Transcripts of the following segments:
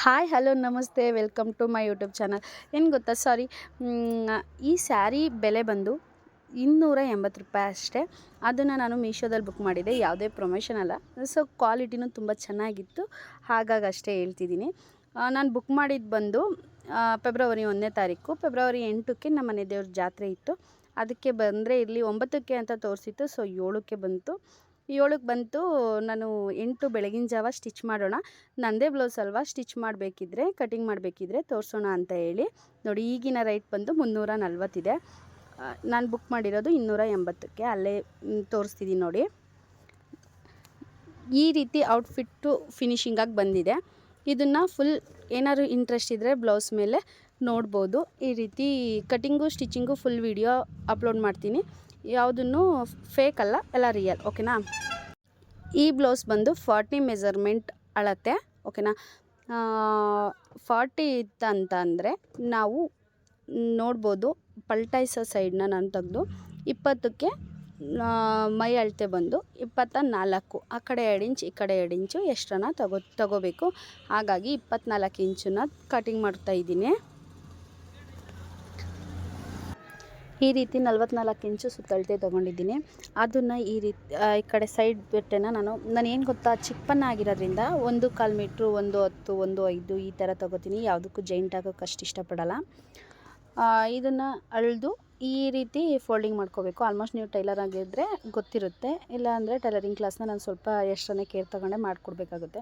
Hi hello ನಮಸ್ತೆ welcome to my YouTube channel. ಏನು ಗೊತ್ತಾ, ಸಾರಿ, ಈ ಸ್ಯಾರಿ ಬೆಲೆ ಬಂದು 280 ರೂಪಾಯಿ ಅಷ್ಟೇ. ಅದನ್ನು ನಾನು ಮೀಶೋದಲ್ಲಿ ಬುಕ್ ಮಾಡಿದೆ, ಯಾವುದೇ ಪ್ರಮೋಷನ್ ಅಲ್ಲ. ಸೊ ಕ್ವಾಲಿಟಿನೂ ತುಂಬ ಚೆನ್ನಾಗಿತ್ತು, ಹಾಗಾಗಿ ಅಷ್ಟೇ ಹೇಳ್ತಿದ್ದೀನಿ. ನಾನು ಬುಕ್ ಮಾಡಿದ್ದು ಬಂದು ಫೆಬ್ರವರಿ 1ನೇ ತಾರೀಕು. ಫೆಬ್ರವರಿ 8ಕ್ಕೆ ನಮ್ಮ ಮನೆ ದೇವ್ರ ಜಾತ್ರೆ ಇತ್ತು, ಅದಕ್ಕೆ ಬಂದರೆ ಇಲ್ಲಿ 9ಕ್ಕೆ ಅಂತ ತೋರಿಸಿತ್ತು. ಸೊ 7ಕ್ಕೆ ಬಂತು. 7ಕ್ಕೆ ಬಂತು. ನಾನು 8 ಬೆಳಗಿನ ಜಾವ ಸ್ಟಿಚ್ ಮಾಡೋಣ, ನನ್ನದೇ ಬ್ಲೌಸ್ ಅಲ್ವಾ, ಸ್ಟಿಚ್ ಮಾಡಬೇಕಿದ್ರೆ ಕಟಿಂಗ್ ಮಾಡಬೇಕಿದ್ರೆ ತೋರಿಸೋಣ ಅಂತ ಹೇಳಿ ನೋಡಿ. ಈಗಿನ ರೈಟ್ ಬಂದು 340 ಇದೆ. ನಾನು ಬುಕ್ ಮಾಡಿರೋದು 280ಕ್ಕೆ, ಅಲ್ಲೇ ತೋರಿಸ್ತಿದ್ದೀನಿ ನೋಡಿ. ಈ ರೀತಿ ಔಟ್ಫಿಟ್ಟು ಫಿನಿಶಿಂಗಾಗಿ ಬಂದಿದೆ. ಇದನ್ನು ಫುಲ್ ಏನಾದ್ರು ಇಂಟ್ರೆಸ್ಟ್ ಇದ್ದರೆ ಬ್ಲೌಸ್ ಮೇಲೆ ನೋಡ್ಬೋದು. ಈ ರೀತಿ cutting stitching full video upload ಮಾಡ್ತೀನಿ. ಯಾವುದನ್ನು ಫೇಕ್ ಅಲ್ಲ, ಎಲ್ಲ ರಿಯಲ್, ಓಕೆನಾ. ಈ ಬ್ಲೌಸ್ ಬಂದು 40 ಮೆಜರ್ಮೆಂಟ್ ಅಳತೆ, ಓಕೆನಾ. 40 ಇತ್ತಂತ ಅಂದರೆ ನಾವು ನೋಡ್ಬೋದು. ಪಲ್ಟಾಯಿಸೋ ಸೈಡನ್ನ ನಾನು ತೆಗೆದು 20ಕ್ಕೆ ಮೈ ಅಳತೆ ಬಂದು 24, ಆ ಕಡೆ 2 ಇಂಚ್ ಈ ಕಡೆ 2 ಇಂಚು ಎಷ್ಟನ್ನ ತಗೋಬೇಕು. ಹಾಗಾಗಿ 24 ಇಂಚನ್ನ ಕಟಿಂಗ್ ಮಾಡ್ತಾಯಿದ್ದೀನಿ. ಈ ರೀತಿ 44 ಇಂಚು ಸುತ್ತಳತೆ ತೊಗೊಂಡಿದ್ದೀನಿ. ಅದನ್ನು ಈ ರೀತಿ ಈ ಕಡೆ ಸೈಡ್ ಬೆಟ್ಟೆನ ನಾನು ಏನು ಗೊತ್ತಾ, ಚಿಕ್ಕಪನ್ನ ಆಗಿರೋದ್ರಿಂದ 1/4 ಮೀಟ್ರು, 1/10, 1/5 ಈ ಥರ ತೊಗೋತೀನಿ. ಯಾವುದಕ್ಕೂ ಜೈಂಟ್ ಆಗೋಕ್ಕೆ ಅಷ್ಟು ಇಷ್ಟಪಡಲ್ಲ. ಇದನ್ನು ಅಳೆದು ಈ ರೀತಿ ಫೋಲ್ಡಿಂಗ್ ಮಾಡ್ಕೋಬೇಕು. ಆಲ್ಮೋಸ್ಟ್ ನೀವು ಟೈಲರ್ ಆಗಿದ್ದರೆ ಗೊತ್ತಿರುತ್ತೆ, ಇಲ್ಲ ಅಂದರೆ ಟೈಲರಿಂಗ್ ಕ್ಲಾಸ್ನ ನಾನು ಸ್ವಲ್ಪ ಎಷ್ಟನೇ ಕೇರ್ ತೊಗೊಂಡೆ ಮಾಡಿಕೊಡ್ಬೇಕಾಗುತ್ತೆ.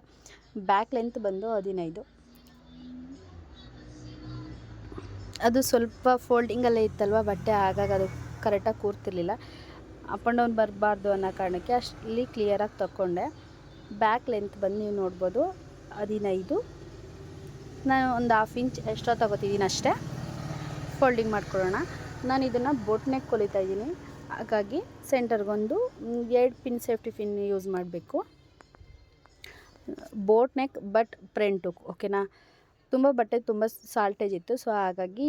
ಬ್ಯಾಕ್ ಲೆಂತ್ ಬಂದು 15. ಅದು ಸ್ವಲ್ಪ ಫೋಲ್ಡಿಂಗಲ್ಲೇ ಇತ್ತಲ್ವ ಬಟ್ಟೆ, ಹಾಗಾಗಿ ಅದು ಕರೆಕ್ಟಾಗಿ ಕೂರ್ತಿರ್ಲಿಲ್ಲ. ಅಪ್ ಆ್ಯಂಡ್ ಡೌನ್ ಬರಬಾರ್ದು ಅನ್ನೋ ಕಾರಣಕ್ಕೆ ಅಷ್ಟಲ್ಲಿ ಕ್ಲಿಯರಾಗಿ ತಗೊಂಡೆ. ಬ್ಯಾಕ್ ಲೆಂತ್ ಬಂದು ನೀವು ನೋಡ್ಬೋದು 15. ನಾನು ಒಂದು 1/2 ಇಂಚ್ ಎಕ್ಸ್ಟ್ರಾ ತೊಗೋತಿದ್ದೀನಿ ಅಷ್ಟೇ. ಫೋಲ್ಡಿಂಗ್ ಮಾಡ್ಕೊಳ್ಳೋಣ. ನಾನು ಇದನ್ನು ಬೋಟ್ ನೆಕ್ ಹೊಲಿತಾ ಇದ್ದೀನಿ, ಹಾಗಾಗಿ ಸೆಂಟರ್ಗೊಂದು 2 ಪಿನ್, ಸೇಫ್ಟಿ ಪಿನ್ ಯೂಸ್ ಮಾಡಬೇಕು. Boat neck but front hook, ಓಕೆನಾ. ತುಂಬ ಬಟ್ಟೆ ತುಂಬ ಸಾಲ್ಟೇಜ್ ಇತ್ತು, ಸೊ ಹಾಗಾಗಿ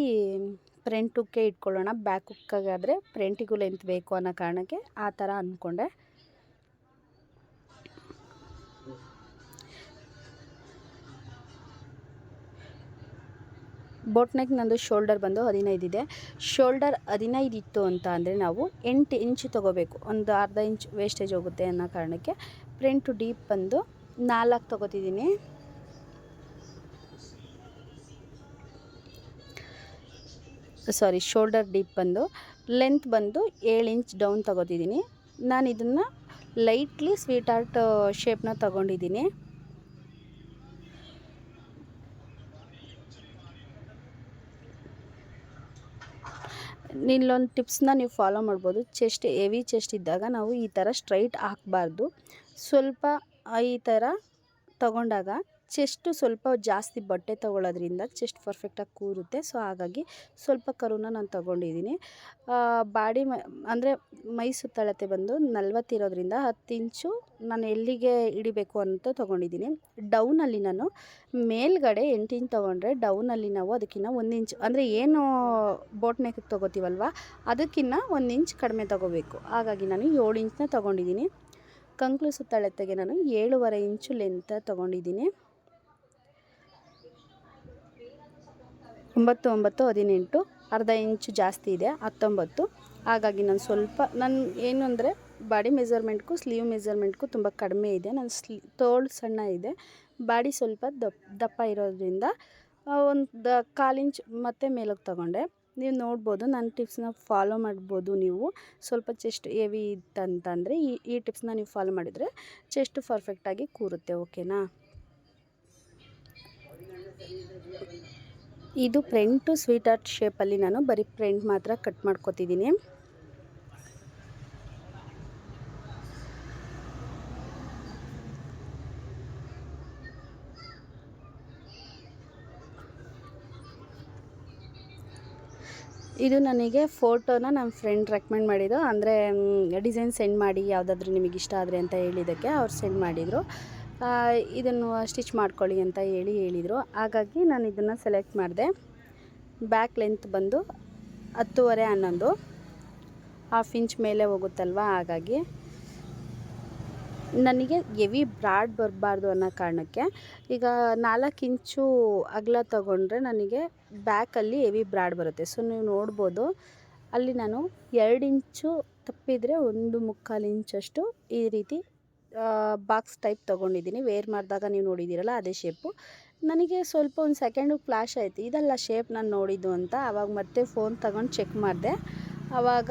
ಫ್ರಂಟ್ ಹುಕ್ಕೆ ಇಟ್ಕೊಳ್ಳೋಣ. ಬ್ಯಾಕ್ ಹುಕ್ಕಾಗಾದರೆ ಫ್ರಂಟಿಗೂ ಲೆಂತ್ ಬೇಕು ಅನ್ನೋ ಕಾರಣಕ್ಕೆ ಆ ಥರ ಅಂದ್ಕೊಂಡೆ. ಬೋಟ್ ನೆಕ್ ನಂದು ಶೋಲ್ಡರ್ ಬಂದು 15 ಇದೆ. ಶೋಲ್ಡರ್ 15 ಇತ್ತು ಅಂತ ಅಂದರೆ ನಾವು 8 ಇಂಚ್ ತೊಗೋಬೇಕು. ಒಂದು ಅರ್ಧ ಇಂಚ್ ವೇಸ್ಟೇಜ್ ಹೋಗುತ್ತೆ ಅನ್ನೋ ಕಾರಣಕ್ಕೆ ಫ್ರಂಟ್ ಡೀಪ್ ಬಂದು 4 ತೊಗೋತಿದ್ದೀನಿ. ಸಾರಿ, ಶೋಲ್ಡರ್ ಡೀಪ್ ಬಂದು ಲೆಂತ್ ಬಂದು 7 ಇಂಚ್ ಡೌನ್ ತೊಗೋತಿದ್ದೀನಿ. ನಾನು ಇದನ್ನು ಲೈಟ್ಲಿ ಸ್ವೀಟ್ ಆರ್ಟ್ ಶೇಪ್ನ ತೊಗೊಂಡಿದ್ದೀನಿ. ಇಲ್ಲೊಂದು ಟಿಪ್ಸ್ನ ನೀವು ಫಾಲೋ ಮಾಡ್ಬೋದು. ಚೆಸ್ಟ್ ಹೆವಿ ಚೆಸ್ಟ್ ಇದ್ದಾಗ ನಾವು ಈ ಥರ ಸ್ಟ್ರೈಟ್ ಹಾಕಬಾರ್ದು. ಸ್ವಲ್ಪ ಈ ಥರ ತಗೊಂಡಾಗ ಚೆಸ್ಟು ಸ್ವಲ್ಪ ಜಾಸ್ತಿ ಬಟ್ಟೆ ತೊಗೊಳ್ಳೋದ್ರಿಂದ ಚೆಸ್ಟ್ ಪರ್ಫೆಕ್ಟಾಗಿ ಕೂರುತ್ತೆ. ಸೊ ಹಾಗಾಗಿ ಸ್ವಲ್ಪ ಕರುನ ನಾನು ತೊಗೊಂಡಿದ್ದೀನಿ. ಬಾಡಿ ಅಂದರೆ ಮೈ ಸುತ್ತಳತೆ ಬಂದು 40 ಇರೋದ್ರಿಂದ 10 ಇಂಚು ನಾನು ಎಲ್ಲಿಗೆ ಹಿಡಿಬೇಕು ಅಂತ ತೊಗೊಂಡಿದ್ದೀನಿ. ಡೌನಲ್ಲಿ ನಾನು ಮೇಲ್ಗಡೆ 8 ಇಂಚ್ ತೊಗೊಂಡ್ರೆ, ಡೌನಲ್ಲಿ ನಾವು ಅದಕ್ಕಿಂತ 1 ಇಂಚ್, ಅಂದರೆ ಏನು ಬೋಟ್ ನೆಕ್ ತೊಗೋತೀವಲ್ವ ಅದಕ್ಕಿಂತ 1 ಇಂಚ್ ಕಡಿಮೆ ತೊಗೋಬೇಕು. ಹಾಗಾಗಿ ನಾನು 7 ಇಂಚನ್ನ ತೊಗೊಂಡಿದ್ದೀನಿ. ಕಂಕ್ಳು ಸುತ್ತಳತೆಗೆ ನಾನು 7.5 ಇಂಚು ಲೆಂತ್ ತೊಗೊಂಡಿದ್ದೀನಿ. 9, 9, 18, ಅರ್ಧ ಇಂಚು ಜಾಸ್ತಿ ಇದೆ 19. ಹಾಗಾಗಿ ನಾನು ಸ್ವಲ್ಪ, ನಾನು ಏನು ಅಂದರೆ ಬಾಡಿ ಮೆಜರ್ಮೆಂಟ್ಗೂ ಸ್ಲೀವ್ ಮೆಜರ್ಮೆಂಟ್ಗೂ ತುಂಬ ಕಡಿಮೆ ಇದೆ. ನನ್ನ ತೋಳು ಸಣ್ಣ ಇದೆ, ಬಾಡಿ ಸ್ವಲ್ಪ ದಪ್ಪ ಇರೋದ್ರಿಂದ ಒಂದು 1/4 ಇಂಚ್ ಮತ್ತು ಮೇಲಕ್ಕೆ ತೊಗೊಂಡೆ. ನೀವು ನೋಡ್ಬೋದು, ನನ್ನ ಟಿಪ್ಸ್ನ ಫಾಲೋ ಮಾಡ್ಬೋದು. ನೀವು ಸ್ವಲ್ಪ ಚೆಸ್ಟ್ ಹೆವಿ ಇತ್ತಂತಂದರೆ ಈ ಟಿಪ್ಸ್ನ ನೀವು ಫಾಲೋ ಮಾಡಿದರೆ ಚೆಸ್ಟ್ ಪರ್ಫೆಕ್ಟಾಗಿ ಕೂರುತ್ತೆ, ಓಕೆನಾ. ಇದು ಫ್ರಂಟು ಸ್ವೀಟ್ ಆರ್ಟ್ ಶೇಪಲ್ಲಿ ನಾನು ಬರೀ ಫ್ರಂಟ್ ಮಾತ್ರ ಕಟ್ ಮಾಡ್ಕೊತಿದ್ದೀನಿ. ಇದು ನನಗೆ ಫೋಟೋನ ನಮ್ಮ ಫ್ರೆಂಡ್ ರೆಕಮೆಂಡ್ ಮಾಡಿದ್ದು, ಅಂದರೆ ಡಿಸೈನ್ ಸೆಂಡ್ ಮಾಡಿ ಯಾವುದಾದ್ರೂ ನಿಮಗೆ ಇಷ್ಟ ಆದರೆ ಅಂತ ಹೇಳಿದ್ದಕ್ಕೆ ಅವ್ರು ಸೆಂಡ್ ಮಾಡಿದರು. ಇದನ್ನು ಸ್ಟಿಚ್ ಮಾಡ್ಕೊಳ್ಳಿ ಅಂತ ಹೇಳಿದರು. ಹಾಗಾಗಿ ನಾನು ಇದನ್ನು ಸೆಲೆಕ್ಟ್ ಮಾಡಿದೆ. ಬ್ಯಾಕ್ ಲೆಂತ್ ಬಂದು 10.5, 11, 1/2 ಇಂಚ್ ಮೇಲೆ ಹೋಗುತ್ತಲ್ವ, ಹಾಗಾಗಿ ನನಗೆ ಹೆವಿ ಬ್ರಾಡ್ ಬರಬಾರ್ದು ಅನ್ನೋ ಕಾರಣಕ್ಕೆ ಈಗ 4 ಇಂಚು ಅಗಲ ತೊಗೊಂಡ್ರೆ ನನಗೆ ಬ್ಯಾಕಲ್ಲಿ ಹೆವಿ ಬ್ರಾಡ್ ಬರುತ್ತೆ. ಸೊ ನೀವು ನೋಡ್ಬೋದು ಅಲ್ಲಿ ನಾನು 2 ಇಂಚು ತಪ್ಪಿದರೆ 1/4 ಇಂಚಷ್ಟು ಈ ರೀತಿ ಬಾಕ್ಸ್ ಟೈಪ್ ತೊಗೊಂಡಿದ್ದೀನಿ. ವೇರ್ ಮಾಡಿದಾಗ ನೀವು ನೋಡಿದ್ದೀರಲ್ಲ ಅದೇ ಶೇಪು. ನನಗೆ ಸ್ವಲ್ಪ ಒಂದು ಸೆಕೆಂಡು ಫ್ಲ್ಯಾಶ್ ಆಯಿತು, ಇದಲ್ಲ ಶೇಪ್ ನಾನು ನೋಡಿದ್ದು ಅಂತ. ಆವಾಗ ಮತ್ತೆ ಫೋನ್ ತಗೊಂಡು ಚೆಕ್ ಮಾಡಿದೆ. ಆವಾಗ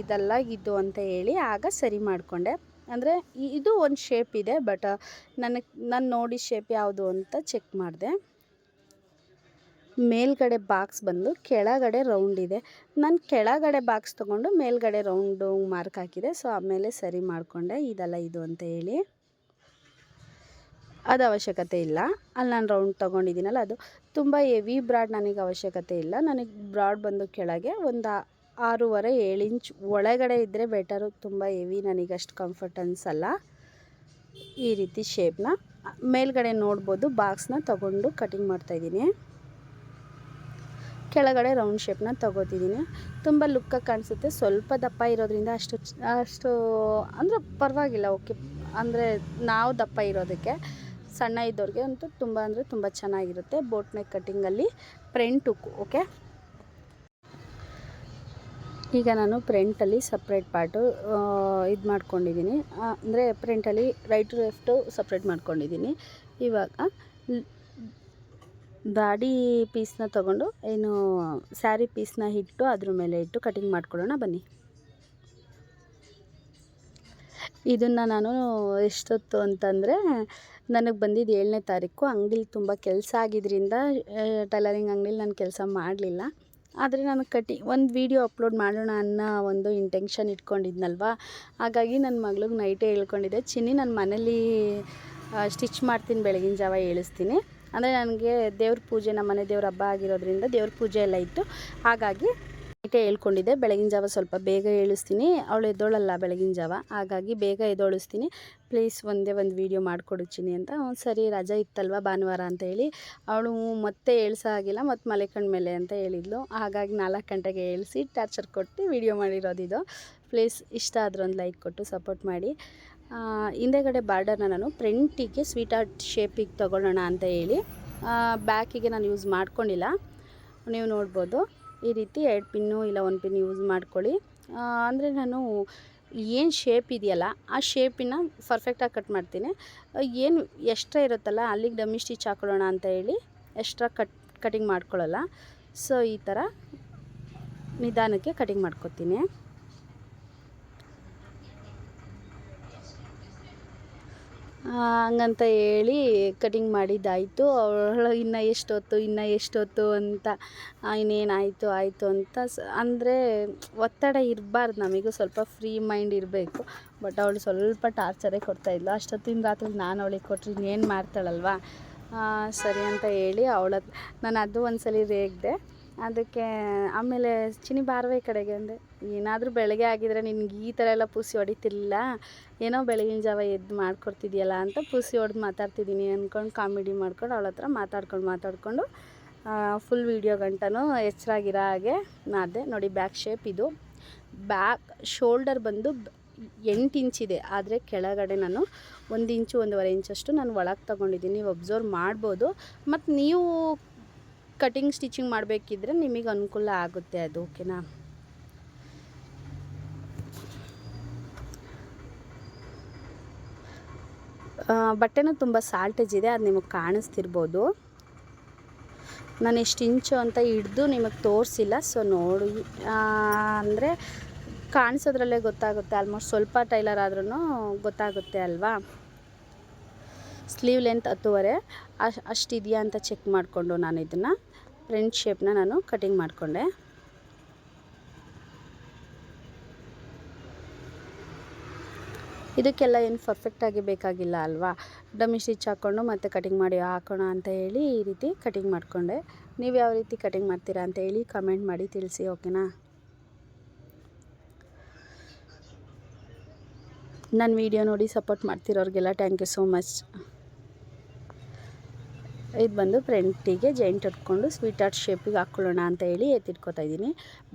ಇದಲ್ಲ ಇದು ಅಂತ ಹೇಳಿ ಆಗ ಸರಿ ಮಾಡಿಕೊಂಡೆ. ಅಂದರೆ ಇದು ಒಂದು ಶೇಪ್ ಇದೆ, ಬಟ್ ನಾನು ನೋಡಿ ಶೇಪ್ ಯಾವುದು ಅಂತ ಚೆಕ್ ಮಾಡಿದೆ. ಮೇಲ್ಗಡೆ ಬಾಕ್ಸ್ ಬಂದು ಕೆಳಗಡೆ ರೌಂಡ್ ಇದೆ. ನಾನು ಕೆಳಗಡೆ ಬಾಕ್ಸ್ ತೊಗೊಂಡು ಮೇಲ್ಗಡೆ ರೌಂಡು ಮಾರ್ಕ್ ಹಾಕಿದೆ. ಸೊ ಆಮೇಲೆ ಸರಿ ಮಾಡಿಕೊಂಡೆ, ಇದಲ್ಲ ಇದು ಅಂತ ಹೇಳಿ. ಅದು ಅವಶ್ಯಕತೆ ಇಲ್ಲ. ಅಲ್ಲಿ ನಾನು ರೌಂಡ್ ತೊಗೊಂಡಿದ್ದೀನಲ್ಲ ಅದು ತುಂಬ ಹೆವಿ ಬ್ರಾಡ್ ನನಗೆ ಅವಶ್ಯಕತೆ ಇಲ್ಲ. ನನಗೆ ಬ್ರಾಡ್ ಬಂದು ಕೆಳಗೆ ಒಂದು 6.5 7 ಇಂಚ್ ಒಳಗಡೆ ಇದ್ದರೆ ಬೆಟರು. ತುಂಬ ಹೆವಿ ನನಗೆ ಅಷ್ಟು ಕಂಫರ್ಟ್ ಅನಿಸಲ್ಲ. ಈ ರೀತಿ ಶೇಪ್ನ ಮೇಲ್ಗಡೆ ನೋಡ್ಬೋದು ಬಾಕ್ಸ್ನ ತೊಗೊಂಡು ಕಟಿಂಗ್ ಮಾಡ್ತಾಯಿದ್ದೀನಿ. ಕೆಳಗಡೆ ರೌಂಡ್ ಶೇಪ್ನ ತೊಗೋತಿದ್ದೀನಿ. ತುಂಬ ಲುಕ್ಕಾಗಿ ಕಾಣಿಸುತ್ತೆ. ಸ್ವಲ್ಪ ದಪ್ಪ ಇರೋದ್ರಿಂದ ಅಷ್ಟು ಅಂದರೆ ಪರವಾಗಿಲ್ಲ, ಓಕೆ. ಅಂದರೆ ನಾವು ದಪ್ಪ ಇರೋದಕ್ಕೆ, ಸಣ್ಣ ಇದ್ದವ್ರಿಗೆ ಅಂತೂ ತುಂಬ ಅಂದರೆ ತುಂಬ ಚೆನ್ನಾಗಿರುತ್ತೆ. ಬೋಟ್ ನೆಕ್ ಕಟ್ಟಿಂಗಲ್ಲಿ ಫ್ರಂಟ್ ಹುಕ್ಕು, ಓಕೆ. ಈಗ ನಾನು ಫ್ರಂಟಲ್ಲಿ ಸಪ್ರೇಟ್ ಪಾರ್ಟು ಇದು ಮಾಡ್ಕೊಂಡಿದ್ದೀನಿ. ಅಂದರೆ ಫ್ರಂಟಲ್ಲಿ ರೈಟು ಲೆಫ್ಟು ಸಪ್ರೇಟ್ ಮಾಡ್ಕೊಂಡಿದ್ದೀನಿ. ಇವಾಗ ಬಾಡಿ ಪೀಸ್ನ ತೊಗೊಂಡು ಏನು ಸ್ಯಾರಿ ಪೀಸ್ನ ಇಟ್ಟು ಅದ್ರ ಮೇಲೆ ಇಟ್ಟು ಕಟಿಂಗ್ ಮಾಡ್ಕೊಳ್ಳೋಣ ಬನ್ನಿ. ಇದನ್ನು ನಾನು ಎಷ್ಟೊತ್ತು ಅಂತಂದರೆ ನನಗೆ ಬಂದಿದ್ದು 7ನೇ ತಾರೀಕು. ಅಂಗಡಿಲಿ ತುಂಬ ಕೆಲಸ ಆಗಿದ್ದರಿಂದ ಟೈಲರಿಂಗ್ ಅಂಗಡಿಲಿ ನಾನು ಕೆಲಸ ಮಾಡಲಿಲ್ಲ. ಆದರೆ ನಾನು ಒಂದು ವೀಡಿಯೋ ಅಪ್ಲೋಡ್ ಮಾಡೋಣ ಅನ್ನೋ ಒಂದು ಇಂಟೆನ್ಷನ್ ಇಟ್ಕೊಂಡಿದ್ನಲ್ವ. ಹಾಗಾಗಿ ನನ್ನ ಮಗಳಿಗೆ ನೈಟೇ ಹೇಳ್ಕೊಂಡಿದ್ದೆ, ಚಿನ್ನಿ ನಾನು ಮನೇಲಿ ಸ್ಟಿಚ್ ಮಾಡ್ತೀನಿ, ಬೆಳಗಿನ ಜಾವ ಏಳಿಸ್ತೀನಿ. ಅಂದರೆ ನನಗೆ ದೇವ್ರ ಪೂಜೆ, ನಮ್ಮ ಮನೆ ದೇವ್ರ ಹಬ್ಬ ಆಗಿರೋದ್ರಿಂದ ದೇವ್ರ ಪೂಜೆ ಎಲ್ಲ ಇತ್ತು. ಹಾಗಾಗಿ ನೈಟೇ ಹೇಳ್ಕೊಂಡಿದ್ದೆ ಬೆಳಗಿನ ಜಾವ ಸ್ವಲ್ಪ ಬೇಗ ಏಳಿಸ್ತೀನಿ. ಅವಳು ಎದ್ದೋಳಲ್ಲ ಬೆಳಗಿನ ಜಾವ, ಹಾಗಾಗಿ ಬೇಗ ಎದ್ದೋಳಿಸ್ತೀನಿ, ಪ್ಲೀಸ್ ಒಂದೇ ಒಂದು ವೀಡಿಯೋ ಮಾಡಿಕೊಡು ಚಿನ್ನಿ ಅಂತ. ಸರಿ ರಜೆ ಇತ್ತಲ್ವ ಭಾನುವಾರ ಅಂತ ಹೇಳಿ ಅವಳು ಮತ್ತೆ ಏಳ್ಸೋ ಆಗಿಲ್ಲ, ಮತ್ತು ಮಲೆಕಂಡ ಮೇಲೆ ಅಂತ ಹೇಳಿದ್ಲು. ಹಾಗಾಗಿ 4 ಗಂಟೆಗೆ ಏಳಿಸಿ ಟಾರ್ಚರ್ ಕೊಟ್ಟು ವೀಡಿಯೋ ಮಾಡಿರೋದಿದು. ಪ್ಲೀಸ್ ಇಷ್ಟ ಆದರೂ ಒಂದು ಲೈಕ್ ಕೊಟ್ಟು ಸಪೋರ್ಟ್ ಮಾಡಿ. ಹಿಂದೆಗಡೆ ಬಾರ್ಡರ್ನ ನಾನು ಫ್ರಂಟಿಗೆ ಸ್ವೀಟ್ ಆರ್ಟ್ ಶೇಪಿಗೆ ತೊಗೊಳ್ಳೋಣ ಅಂತ ಹೇಳಿ ಬ್ಯಾಕಿಗೆ ನಾನು ಯೂಸ್ ಮಾಡ್ಕೊಂಡಿಲ್ಲ. ನೀವು ನೋಡ್ಬೋದು ಈ ರೀತಿ 2 ಪಿನ್ನು ಇಲ್ಲ 1 ಪಿನ್ ಯೂಸ್ ಮಾಡ್ಕೊಳ್ಳಿ. ಅಂದರೆ ನಾನು ಏನು ಶೇಪ್ ಇದೆಯಲ್ಲ ಆ ಶೇಪಿನ ಪರ್ಫೆಕ್ಟಾಗಿ ಕಟ್ ಮಾಡ್ತೀನಿ. ಏನು ಎಕ್ಸ್ಟ್ರಾ ಇರುತ್ತಲ್ಲ ಅಲ್ಲಿಗೆ ಡಮ್ಮಿ ಸ್ಟಿಚ್ ಹಾಕೊಳ್ಳೋಣ ಅಂತ ಹೇಳಿ ಎಕ್ಸ್ಟ್ರಾ ಕಟಿಂಗ್ ಮಾಡ್ಕೊಳ್ಳಲ್ಲ. ಸೊ ಈ ಥರ ನಿಧಾನಕ್ಕೆ ಕಟಿಂಗ್ ಮಾಡ್ಕೊತೀನಿ. ಹಂಗಂತ ಹೇಳಿ ಕಟಿಂಗ್ ಮಾಡಿದ್ದಾಯಿತು. ಅವಳು ಇನ್ನೂ ಎಷ್ಟೊತ್ತು ಅಂತ ಇನ್ನೇನಾಯಿತು ಆಯಿತು ಅಂತ ಅಂದರೆ ಒತ್ತಡ ಇರಬಾರ್ದು, ನಮಗೂ ಸ್ವಲ್ಪ ಫ್ರೀ ಮೈಂಡ್ ಇರಬೇಕು. ಬಟ್ ಅವಳು ಸ್ವಲ್ಪ ಟಾರ್ಚರೇ ಕೊಡ್ತಾಯಿದ್ಲು. ಅಷ್ಟೊತ್ತಿನ ರಾತ್ರಿ ನಾನು ಅವಳಿಗೆ ಕೊಟ್ಟರೆ ಇನ್ನೇನು ಮಾಡ್ತಾಳಲ್ವ. ಸರಿ ಅಂತ ಹೇಳಿ ನಾನು ಅದು ಒಂದು ಸಲ ರೇಗಿದೆ. ಅದಕ್ಕೆ ಆಮೇಲೆ ಚಿನ್ನಿ ಬಾರವೇ ಕಡೆಗೆ ಅಂದೆ. ಏನಾದರೂ ಬೆಳಗ್ಗೆ ಆಗಿದ್ರೆ ನಿನ್ಗೆ ಈ ಥರ ಎಲ್ಲ ಪೂಸಿ ಹೊಡಿತಿರ್ಲಿಲ್ಲ, ಏನೋ ಬೆಳಗಿನ ಜಾವ ಎದ್ದು ಮಾಡ್ಕೊಡ್ತಿದ್ಯಲ್ಲ ಅಂತ ಪೂಸಿ ಹೊಡೆದು ಮಾತಾಡ್ತಿದ್ದೀನಿ ಅಂದ್ಕೊಂಡು ಕಾಮಿಡಿ ಮಾಡ್ಕೊಂಡು ಅವಳ ಹತ್ರ ಮಾತಾಡ್ಕೊಂಡು ಫುಲ್ ವೀಡಿಯೋ ಗಂಟನೂ ಎಚ್ಚರಾಗಿರೋ ಹಾಗೆ ನಾದೆ ನೋಡಿ. ಬ್ಯಾಕ್ ಶೇಪ್ ಇದು. ಬ್ಯಾಕ್ ಶೋಲ್ಡರ್ ಬಂದು 8 ಇಂಚಿದೆ, ಆದರೆ ಕೆಳಗಡೆ ನಾನು 1 ಇಂಚು 1.5 ಇಂಚಷ್ಟು ನಾನು ಒಳಗೆ ತೊಗೊಂಡಿದ್ದೀನಿ. ನೀವು ಅಬ್ಸರ್ವ್ ಮಾಡ್ಬೋದು. ಮತ್ತು ನೀವು ಕಟಿಂಗ್ ಸ್ಟಿಚಿಂಗ್ ಮಾಡಬೇಕಿದ್ರೆ ನಿಮಗೆ ಅನುಕೂಲ ಆಗುತ್ತೆ ಅದು, ಓಕೆನಾ. ಬಟ್ಟೆನೂ ತುಂಬ ಸಾಲ್ಟೇಜ್ ಇದೆ, ಅದು ನಿಮಗೆ ಕಾಣಿಸ್ತಿರ್ಬೋದು. ನಾನು ಎಷ್ಟು ಇಂಚು ಅಂತ ಹಿಡ್ದು ನಿಮಗೆ ತೋರಿಸಿಲ್ಲ. ಸೊ ನೋಡಿ, ಅಂದರೆ ಕಾಣಿಸೋದ್ರಲ್ಲೇ ಗೊತ್ತಾಗುತ್ತೆ. ಆಲ್ಮೋಸ್ಟ್ ಸ್ವಲ್ಪ ಟೈಲರ್ ಆದ್ರೂ ಗೊತ್ತಾಗುತ್ತೆ ಅಲ್ವಾ. ಸ್ಲೀವ್ ಲೆಂತ್ 10.5 ಅಷ್ಟಿದೆಯಾ ಅಂತ ಚೆಕ್ ಮಾಡಿಕೊಂಡು ನಾನು ಇದನ್ನು ಫ್ರಂಟ್ ಶೇಪ್ನ ನಾನು ಕಟಿಂಗ್ ಮಾಡಿಕೊಂಡೆ. ಇದಕ್ಕೆಲ್ಲ ಏನು ಪರ್ಫೆಕ್ಟಾಗಿ ಬೇಕಾಗಿಲ್ಲ ಅಲ್ವಾ. ಡಮ್ಮಿ ಸ್ಟಿಚ್ ಹಾಕ್ಕೊಂಡು ಮತ್ತೆ ಕಟಿಂಗ್ ಮಾಡಿ ಹಾಕೋಣ ಅಂತ ಹೇಳಿ ಈ ರೀತಿ ಕಟಿಂಗ್ ಮಾಡಿಕೊಂಡೆ. ನೀವು ಯಾವ ರೀತಿ ಕಟಿಂಗ್ ಮಾಡ್ತೀರಾ ಅಂತ ಹೇಳಿ ಕಮೆಂಟ್ ಮಾಡಿ ತಿಳಿಸಿ, ಓಕೆನಾ. ನನ್ನ ವಿಡಿಯೋ ನೋಡಿ ಸಪೋರ್ಟ್ ಮಾಡ್ತಿರೋರಿಗೆಲ್ಲ ಥ್ಯಾಂಕ್ ಯು ಸೋ ಮಚ್. ಇದು ಬಂದು ಫ್ರಂಟಿಗೆ ಜಾಯಿಂಟ್ ಹೊಡ್ಕೊಂಡು ಸ್ವೀಟ್ ಆರ್ಟ್ ಶೇಪಿಗೆ ಹಾಕ್ಕೊಳ್ಳೋಣ ಅಂತ ಹೇಳಿ ಎತ್ತಿಟ್ಕೊತಾ ಇದ್ದೀನಿ.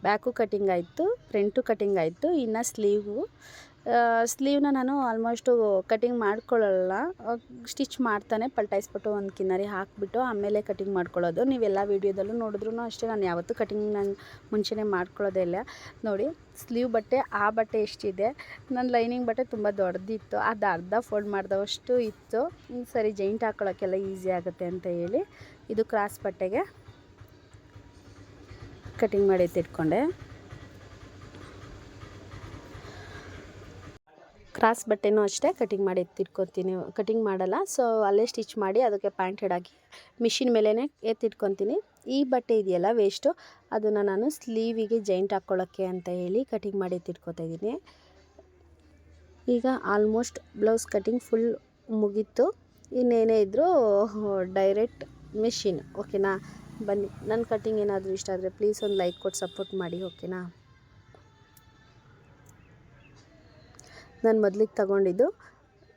ಬ್ಯಾಕು ಕಟಿಂಗ್ ಆಯಿತು, ಫ್ರಂಟು ಕಟಿಂಗ್ ಆಯಿತು. ಇನ್ನು ಸ್ಲೀವು ಸ್ಲೀವ್ನ ನಾನು ಆಲ್ಮೋಸ್ಟು ಕಟಿಂಗ್ ಮಾಡ್ಕೊಳ್ಳಲ್ಲ, ಸ್ಟಿಚ್ ಮಾಡ್ತಾನೆ ಪಲ್ಟಾಯಿಸ್ಬಿಟ್ಟು ಒಂದು ಕಿನ್ನರಿ ಹಾಕಿಬಿಟ್ಟು ಆಮೇಲೆ ಕಟಿಂಗ್ ಮಾಡ್ಕೊಳ್ಳೋದು. ನೀವೆಲ್ಲ ವೀಡಿಯೋದಲ್ಲೂ ನೋಡಿದ್ರೂ ಅಷ್ಟೇ, ನಾನು ಯಾವತ್ತೂ ಕಟಿಂಗ್ ನಾನು ಮುಂಚೆನೇ ಮಾಡ್ಕೊಳ್ಳೋದೇ ಇಲ್ಲ. ನೋಡಿ ಸ್ಲೀವ್ ಬಟ್ಟೆ, ಆ ಬಟ್ಟೆ ಎಷ್ಟಿದೆ, ನನ್ನ ಲೈನಿಂಗ್ ಬಟ್ಟೆ ತುಂಬ ದೊಡ್ಡದಿತ್ತು, ಅದು ಅರ್ಧ ಫೋಲ್ಡ್ ಮಾಡಿದವಷ್ಟು ಇತ್ತು. ಸರಿ ಜೈಂಟ್ ಹಾಕ್ಕೊಳ್ಳೋಕ್ಕೆಲ್ಲ ಈಸಿ ಆಗುತ್ತೆ ಅಂತ ಹೇಳಿ ಇದು ಕ್ರಾಸ್ ಬಟ್ಟೆಗೆ ಕಟಿಂಗ್ ಮಾಡಿ ಎತ್ತಿಟ್ಕೊಂಡೆ. ಕ್ರಾಸ್ ಬಟ್ಟೆನೂ ಅಷ್ಟೇ ಕಟಿಂಗ್ ಮಾಡಿ ಎತ್ತಿಟ್ಕೊತೀನಿ, ಕಟಿಂಗ್ ಮಾಡಲ್ಲ. ಸೊ ಅಲ್ಲೇ ಸ್ಟಿಚ್ ಮಾಡಿ ಅದಕ್ಕೆ ಪ್ಯಾಂಟೆಡ್ ಹಾಕಿ ಮಿಷಿನ್ ಮೇಲೇ ಎತ್ತಿಟ್ಕೊತೀನಿ. ಈ ಬಟ್ಟೆ ಇದೆಯಲ್ಲ ವೇಸ್ಟು, ಅದನ್ನು ನಾನು ಸ್ಲೀವಿಗೆ ಜೈಂಟ್ ಹಾಕ್ಕೊಳ್ಳೋಕ್ಕೆ ಅಂತ ಹೇಳಿ ಕಟಿಂಗ್ ಮಾಡಿ ಎತ್ತಿಟ್ಕೊತಾ ಇದ್ದೀನಿ. ಈಗ ಆಲ್ಮೋಸ್ಟ್ ಬ್ಲೌಸ್ ಕಟಿಂಗ್ ಫುಲ್ ಮುಗೀತು. ಇನ್ನೇನೇ ಇದ್ದರೂ ಡೈರೆಕ್ಟ್ ಮಿಷಿನ್. ಓಕೆನಾ? ಬನ್ನಿ, ನನ್ನ ಕಟಿಂಗ್ ಏನಾದರೂ ಇಷ್ಟ ಆದರೆ ಪ್ಲೀಸ್ ಒಂದು ಲೈಕ್ ಕೊಟ್ಟು ಸಪೋರ್ಟ್ ಮಾಡಿ. ಓಕೆನಾ? ನಾನು ಮೊದಲಿಗೆ ತಗೊಂಡಿದ್ದು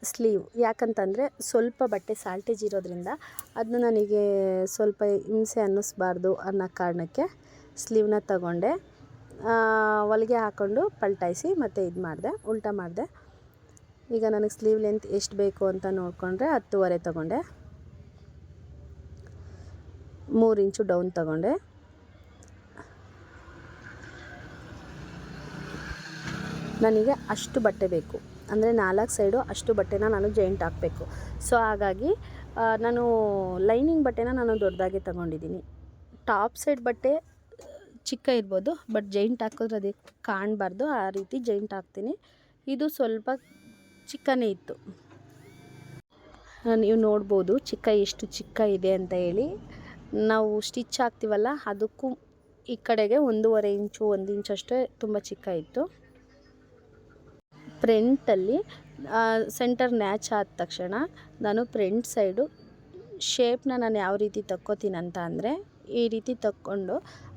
ಸ್ಲೀವ್, ಯಾಕಂತಂದರೆ ಸ್ವಲ್ಪ ಬಟ್ಟೆ ಸಾಲ್ಟೇಜ್ ಇರೋದ್ರಿಂದ ಅದನ್ನ ನನಗೆ ಸ್ವಲ್ಪ ಹಿಂಸೆ ಅನ್ನಿಸ್ಬಾರ್ದು ಅನ್ನೋ ಕಾರಣಕ್ಕೆ ಸ್ಲೀವ್ನ ತಗೊಂಡೆ. ಹೊಲಿಗೆ ಹಾಕ್ಕೊಂಡು ಪಲ್ಟಾಯಿಸಿ ಮತ್ತು ಇದು ಮಾಡಿದೆ, ಉಲ್ಟಾ ಮಾಡಿದೆ. ಈಗ ನನಗೆ ಸ್ಲೀವ್ ಲೆಂತ್ ಎಷ್ಟು ಬೇಕು ಅಂತ ನೋಡಿಕೊಂಡ್ರೆ 10.5 ತಗೊಂಡೆ, 3 ಇಂಚು ಡೌನ್ ತಗೊಂಡೆ. ನನಗೆ ಅಷ್ಟು ಬಟ್ಟೆ ಬೇಕು, ಅಂದರೆ 4 ಸೈಡು ಅಷ್ಟು ಬಟ್ಟೆನ ನಾನು ಜೈಂಟ್ ಹಾಕಬೇಕು. ಸೊ ಹಾಗಾಗಿ ನಾನು ಲೈನಿಂಗ್ ಬಟ್ಟೆನ ನಾನು ದೊಡ್ಡದಾಗೆ ತೊಗೊಂಡಿದ್ದೀನಿ. ಟಾಪ್ ಸೈಡ್ ಬಟ್ಟೆ ಚಿಕ್ಕ ಇರ್ಬೋದು, ಬಟ್ ಜೈಂಟ್ ಹಾಕಿದ್ರೆ ಅದಕ್ಕೆ ಕಾಣಬಾರ್ದು, ಆ ರೀತಿ ಜೈಂಟ್ ಹಾಕ್ತೀನಿ. ಇದು ಸ್ವಲ್ಪ ಚಿಕ್ಕನೇ ಇತ್ತು, ನೀವು ನೋಡ್ಬೋದು ಚಿಕ್ಕ ಎಷ್ಟು ಚಿಕ್ಕ ಇದೆ ಅಂತ ಹೇಳಿ. ನಾವು ಸ್ಟಿಚ್ ಹಾಕ್ತೀವಲ್ಲ ಅದಕ್ಕೂ ಈ ಕಡೆಗೆ 1.5 ಇಂಚು 1 ಇಂಚಷ್ಟೇ ತುಂಬ ಚಿಕ್ಕ ಇತ್ತು. ಫ್ರಂಟಲ್ಲಿ ಸೆಂಟರ್ ನ್ಯಾಚ್ ಆದ ತಕ್ಷಣ ನಾನು ಫ್ರಂಟ್ ಸೈಡು ಶೇಪ್ನ ನಾನು ಯಾವ ರೀತಿ ತಕ್ಕೋತೀನಿ ಅಂತ ಅಂದರೆ, ಈ ರೀತಿ ತಕ್ಕೊಂಡು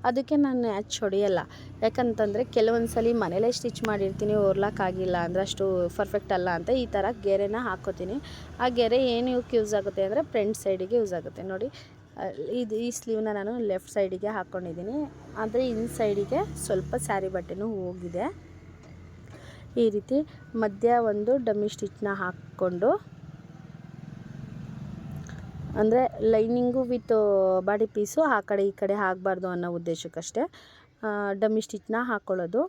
ಅದಕ್ಕೆ ನಾನು ನ್ಯಾಚ್ ಹೊಡೆಯಲ್ಲ. ಯಾಕಂತಂದರೆ ಕೆಲವೊಂದು ಸಲ ಮನೇಲೇ ಸ್ಟಿಚ್ ಮಾಡಿರ್ತೀನಿ, ಓರ್ಲಾಕ್ ಆಗಿಲ್ಲ ಅಂದರೆ ಅಷ್ಟು ಪರ್ಫೆಕ್ಟ್ ಅಲ್ಲ ಅಂತ ಈ ಥರ ಗೆರೆನ ಹಾಕ್ಕೋತೀನಿ. ಆ ಗೆರೆ ಏನು ಯೂಸ್ ಆಗುತ್ತೆ ಅಂದರೆ ಫ್ರಂಟ್ ಸೈಡಿಗೆ ಯೂಸ್ ಆಗುತ್ತೆ. ನೋಡಿ ಈ ಸ್ಲೀವ್ನ ನಾನು ಲೆಫ್ಟ್ ಸೈಡಿಗೆ ಹಾಕ್ಕೊಂಡಿದ್ದೀನಿ, ಆದರೆ ಇನ್ ಸೈಡಿಗೆ ಸ್ವಲ್ಪ ಸ್ಯಾರಿ ಬಟ್ಟೆನೂ ಹೋಗಿದೆ. ಈ ರೀತಿ ಮಧ್ಯ ಒಂದು ಡಮ್ಮಿ ಸ್ಟಿಚ್ನ ಹಾಕ್ಕೊಂಡು, ಅಂದರೆ ಲೈನಿಂಗು ವಿತ್ ಬಾಡಿ ಪೀಸು ಆ ಕಡೆ ಈ ಕಡೆ ಆಗಬಾರ್ದು ಅನ್ನೋ ಉದ್ದೇಶಕ್ಕಷ್ಟೇ ಡಮ್ಮಿ ಸ್ಟಿಚ್ನ ಹಾಕ್ಕೊಳ್ಳೋದು.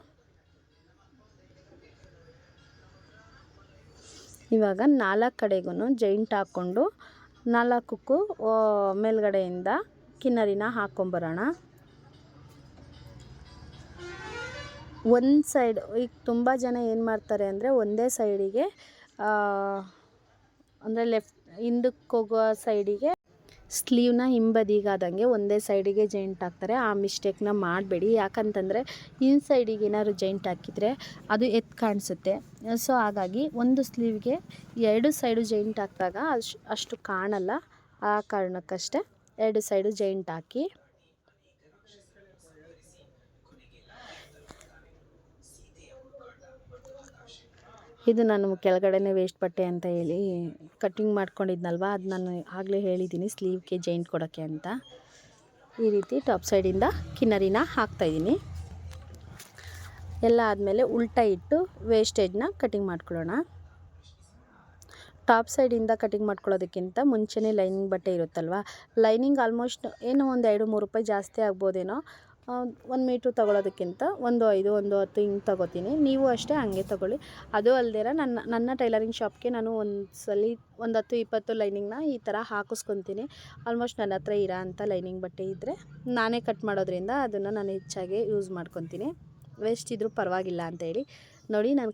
ಇವಾಗ 4 ಕಡೆಗೂ ಜೈಂಟ್ ಹಾಕ್ಕೊಂಡು 4ಕ್ಕೂ ಮೇಲ್ಗಡೆಯಿಂದ ಕಿನ್ನರಿನ ಹಾಕ್ಕೊಂಬರೋಣ. ಒಂದು ಸೈಡ್, ಈಗ ತುಂಬ ಜನ ಏನು ಮಾಡ್ತಾರೆ ಅಂದರೆ ಒಂದೇ ಸೈಡಿಗೆ, ಅಂದರೆ ಲೆಫ್ಟ್ ಹಿಂದಕ್ಕೆ ಹೋಗೋ ಸೈಡಿಗೆ ಸ್ಲೀವ್ನ ಹಿಂಬದಿಗಾದಂಗೆ ಒಂದೇ ಸೈಡಿಗೆ ಜೈಂಟ್ ಹಾಕ್ತಾರೆ. ಆ ಮಿಸ್ಟೇಕ್ನ ಮಾಡಬೇಡಿ, ಯಾಕಂತಂದರೆ ಇನ್ ಸೈಡಿಗೆ ಏನಾದ್ರು ಜೈಂಟ್ ಹಾಕಿದರೆ ಅದು ಎದ್ದು ಕಾಣಿಸುತ್ತೆ. ಸೊ ಹಾಗಾಗಿ ಒಂದು ಸ್ಲೀವ್ಗೆ 2 ಸೈಡು ಜೈಂಟ್ ಹಾಕಿದಾಗ ಅಷ್ಟು ಕಾಣಲ್ಲ. ಆ ಕಾರಣಕ್ಕಷ್ಟೇ 2 ಸೈಡು ಜೈಂಟ್ ಹಾಕಿ. ಇದು ನಾನು ಕೆಳಗಡೆನೇ ವೇಸ್ಟ್ ಬಟ್ಟೆ ಅಂತ ಹೇಳಿ ಕಟ್ಟಿಂಗ್ ಮಾಡ್ಕೊಂಡಿದ್ನಲ್ವ, ಅದು ನಾನು ಆಗಲೇ ಹೇಳಿದ್ದೀನಿ ಸ್ಲೀವ್ಗೆ ಜೈಂಟ್ ಕೊಡೋಕ್ಕೆ ಅಂತ. ಈ ರೀತಿ ಟಾಪ್ ಸೈಡಿಂದ ಕಿನ್ನರಿನ ಹಾಕ್ತಾಯಿದ್ದೀನಿ. ಎಲ್ಲ ಆದಮೇಲೆ ಉಲ್ಟಾ ಇಟ್ಟು ವೇಸ್ಟೇಜ್ನ ಕಟಿಂಗ್ ಮಾಡ್ಕೊಳ್ಳೋಣ. ಟಾಪ್ ಸೈಡಿಂದ ಕಟಿಂಗ್ ಮಾಡ್ಕೊಳ್ಳೋದಕ್ಕಿಂತ ಮುಂಚೆನೇ ಲೈನಿಂಗ್ ಬಟ್ಟೆ ಇರುತ್ತಲ್ವ, ಲೈನಿಂಗ್ ಆಲ್ಮೋಸ್ಟ್ ಏನೋ ಒಂದು 2-3 ರೂಪಾಯಿ ಜಾಸ್ತಿ ಆಗ್ಬೋದೇನೋ. 1 ಮೀಟ್ರ್ ತೊಗೊಳೋದಕ್ಕಿಂತ 1.5 1.10 ಹಿಂಗೆ ತೊಗೋತೀನಿ. ನೀವು ಅಷ್ಟೇ ಹಂಗೆ ತೊಗೊಳ್ಳಿ. ಅದು ಅಲ್ದಿರ ನನ್ನ ಟೈಲರಿಂಗ್ ಶಾಪ್ಗೆ ನಾನು ಒಂದು ಸಲ 10-20 ಲೈನಿಂಗ್ನ ಈ ಥರ ಹಾಕಿಸ್ಕೊತೀನಿ. ಆಲ್ಮೋಸ್ಟ್ ನನ್ನ ಹತ್ರ ಇರೋ ಅಂಥ ಲೈನಿಂಗ್ ಬಟ್ಟೆ ಇದ್ದರೆ ನಾನೇ ಕಟ್ ಮಾಡೋದ್ರಿಂದ ಅದನ್ನು ನಾನು ಹೆಚ್ಚಾಗಿ ಯೂಸ್ ಮಾಡ್ಕೊತೀನಿ. ವೇಸ್ಟ್ ಇದ್ದರೂ ಪರವಾಗಿಲ್ಲ ಅಂತ ಹೇಳಿ. ನೋಡಿ ನಾನು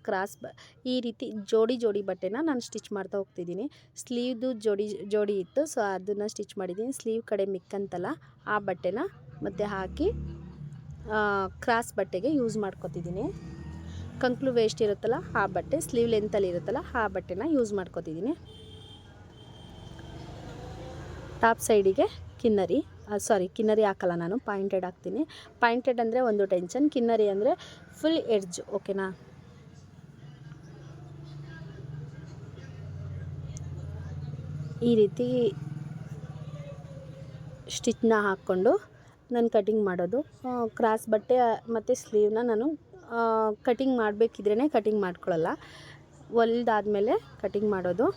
ಈ ರೀತಿ ಜೋಡಿ ಬಟ್ಟೆನ ನಾನು ಸ್ಟಿಚ್ ಮಾಡ್ತಾ ಹೋಗ್ತಿದ್ದೀನಿ. ಸ್ಲೀವ್ದು ಜೋಡಿ ಇತ್ತು, ಸೊ ಅದನ್ನು ಸ್ಟಿಚ್ ಮಾಡಿದ್ದೀನಿ. ಸ್ಲೀವ್ ಕಡೆ ಮಿಕ್ಕಂತಲ್ಲ ಆ ಬಟ್ಟೆನ ಮತ್ತೆ ಹಾಕಿ ಕ್ರಾಸ್ ಬಟ್ಟೆಗೆ ಯೂಸ್ ಮಾಡ್ಕೊತಿದ್ದೀನಿ. ಕಂಕ್ಲು ವೇಸ್ಟ್ ಇರುತ್ತಲ್ಲ ಆ ಬಟ್ಟೆ, ಸ್ಲೀವ್ ಲೆಂತಲ್ಲಿ ಇರುತ್ತಲ್ಲ ಆ ಬಟ್ಟೆನ ಯೂಸ್ ಮಾಡ್ಕೊತಿದ್ದೀನಿ. ಟಾಪ್ ಸೈಡಿಗೆ ಕಿನ್ನರಿ ಹಾಕಲ್ಲ ನಾನು, ಪಾಯಿಂಟೆಡ್ ಹಾಕ್ತೀನಿ. ಪಾಯಿಂಟೆಡ್ ಅಂದರೆ ಒಂದು ಟೆನ್ಷನ್, ಕಿನ್ನರಿ ಅಂದರೆ ಫುಲ್ ಎಡ್ಜ್. ಓಕೆನಾ? ಈ ರೀತಿ ಸ್ಟಿಚ್ನ ಹಾಕ್ಕೊಂಡು ನಾನು ಕಟಿಂಗ್ ಮಾಡೋದು. ಕ್ರಾಸ್ ಬಟ್ಟೆ ಮತ್ತು ಸ್ಲೀವ್ನ ನಾನು ಕಟಿಂಗ್ ಮಾಡಬೇಕಿದ್ರೇ ಕಟಿಂಗ್ ಮಾಡ್ಕೊಳ್ಳಲ್ಲ, ಹೊಲ್ದಾದ್ಮೇಲೆ ಕಟಿಂಗ್ ಮಾಡೋದು.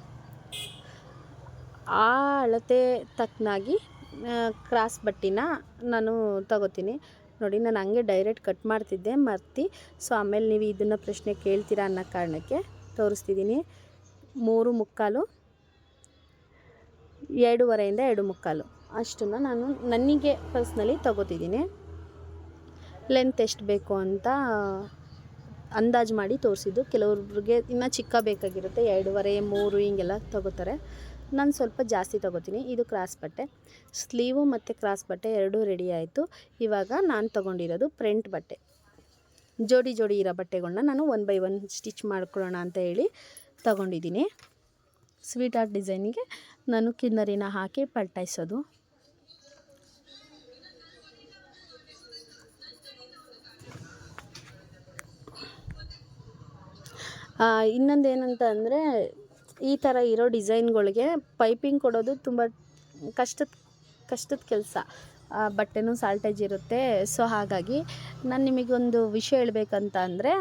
ಆ ಅಳತೆ ತಕ್ಕನಾಗಿ ಕ್ರಾಸ್ ಬಟ್ಟೆನ ನಾನು ತಗೋತೀನಿ. ನೋಡಿ, ನಾನು ಹಂಗೆ ಡೈರೆಕ್ಟ್ ಕಟ್ ಮಾಡ್ತಿದ್ದೆ ಮರ್ತಿ. ಸೊ ಆಮೇಲೆ ನೀವು ಇದನ್ನು ಪ್ರಶ್ನೆ ಕೇಳ್ತೀರಾ ಅನ್ನೋ ಕಾರಣಕ್ಕೆ ತೋರಿಸ್ತಿದ್ದೀನಿ. 3/4, 2.5ಇಂದ 2/4 ಅಷ್ಟನ್ನು ನಾನು ನನಗೆ ಪರ್ಸ್ನಲಿ ತಗೋತಿದ್ದೀನಿ. ಲೆಂತ್ ಎಷ್ಟು ಬೇಕು ಅಂತ ಅಂದಾಜು ಮಾಡಿ ತೋರಿಸಿದ್ದು. ಕೆಲವ್ರಿಗೆ ಇನ್ನೂ ಚಿಕ್ಕ ಬೇಕಾಗಿರುತ್ತೆ, 2.5, 3 ಹಿಂಗೆಲ್ಲ ತಗೋತಾರೆ. ನಾನು ಸ್ವಲ್ಪ ಜಾಸ್ತಿ ತಗೋತೀನಿ. ಇದು ಕ್ರಾಸ್ ಬಟ್ಟೆ, ಸ್ಲೀವು ಮತ್ತು ಕ್ರಾಸ್ ಬಟ್ಟೆ ಎರಡೂ ರೆಡಿ ಆಯಿತು. ಇವಾಗ ನಾನು ತೊಗೊಂಡಿರೋದು ಫ್ರಂಟ್ ಬಟ್ಟೆ. ಜೋಡಿ ಜೋಡಿ ಇರೋ ಬಟ್ಟೆಗಳನ್ನ ನಾನು 1 by 1 ಸ್ಟಿಚ್ ಮಾಡ್ಕೊಳ್ಳೋಣ ಅಂತ ಹೇಳಿ ತಗೊಂಡಿದ್ದೀನಿ. ಸ್ವೀಟ್ ಆರ್ಟ್ ಡಿಸೈನಿಗೆ ನಾನು ಕಿನ್ನರಿನ ಹಾಕಿ ಪಲ್ಟಾಯಿಸೋದು. ಇನ್ನೊಂದು ಏನಂತ ಅಂದರೆ, ಈ ಥರ ಇರೋ ಡಿಸೈನ್ಗಳಿಗೆ ಪೈಪಿಂಗ್ ಕೊಡೋದು ತುಂಬ ಕಷ್ಟದ ಕೆಲಸ. ಬಟ್ಟೆನೂ ಸಾಲ್ಟೇಜ್ ಇರುತ್ತೆ. ಸೊ ಹಾಗಾಗಿ ನಾನು ನಿಮಗೊಂದು ವಿಷಯ ಹೇಳಬೇಕಂತ ಅಂದರೆ,